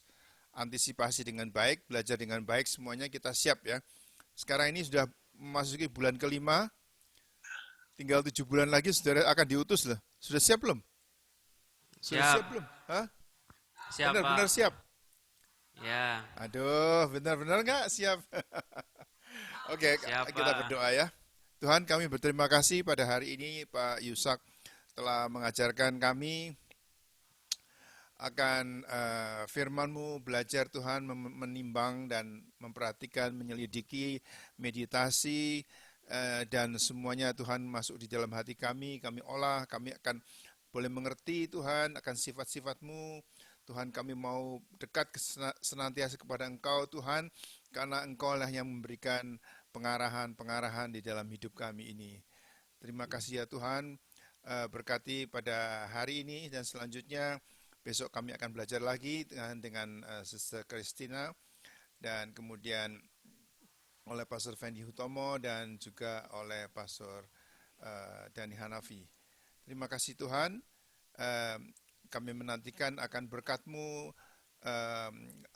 antisipasi dengan baik, belajar dengan baik, semuanya kita siap ya. Sekarang ini sudah memasuki bulan kelima, tinggal 7 bulan lagi saudara akan diutus loh. Sudah siap belum? Sudah Siap. siap belum? Hah? Siap, Benar-benar Pak. siap? Ya, Aduh, benar-benar nggak siap? Oke, Siap, kita Pak. berdoa ya. Tuhan, kami berterima kasih pada hari ini Pak Yusak telah mengajarkan kami akan firman-Mu, belajar Tuhan menimbang dan memperhatikan, menyelidiki, meditasi, dan semuanya Tuhan masuk di dalam hati kami olah, kami akan boleh mengerti Tuhan akan sifat-sifat-Mu. Tuhan, kami mau dekat senantiasa kepada Engkau Tuhan, karena Engkau lah yang memberikan pengarahan-pengarahan di dalam hidup kami ini. Terima kasih ya Tuhan, berkati pada hari ini dan selanjutnya besok kami akan belajar lagi dengan Sister Christina dan kemudian oleh Pastor Fendi Hutomo dan juga oleh Pastor Dani Hanafi. Terima kasih Tuhan, kami menantikan akan berkat-Mu,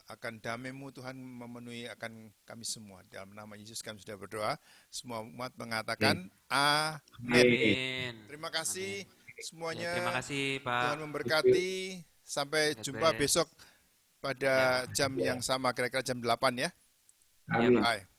akan damai-Mu Tuhan memenuhi akan kami semua. Dalam nama Yesus kami sudah berdoa. Semua umat mengatakan amin. amin. Terima kasih semuanya. Ya, terima kasih Pak. Tuhan memberkati. Sampai God jumpa bless. besok pada jam yang sama, kira-kira jam 8 ya. Amin. Bye.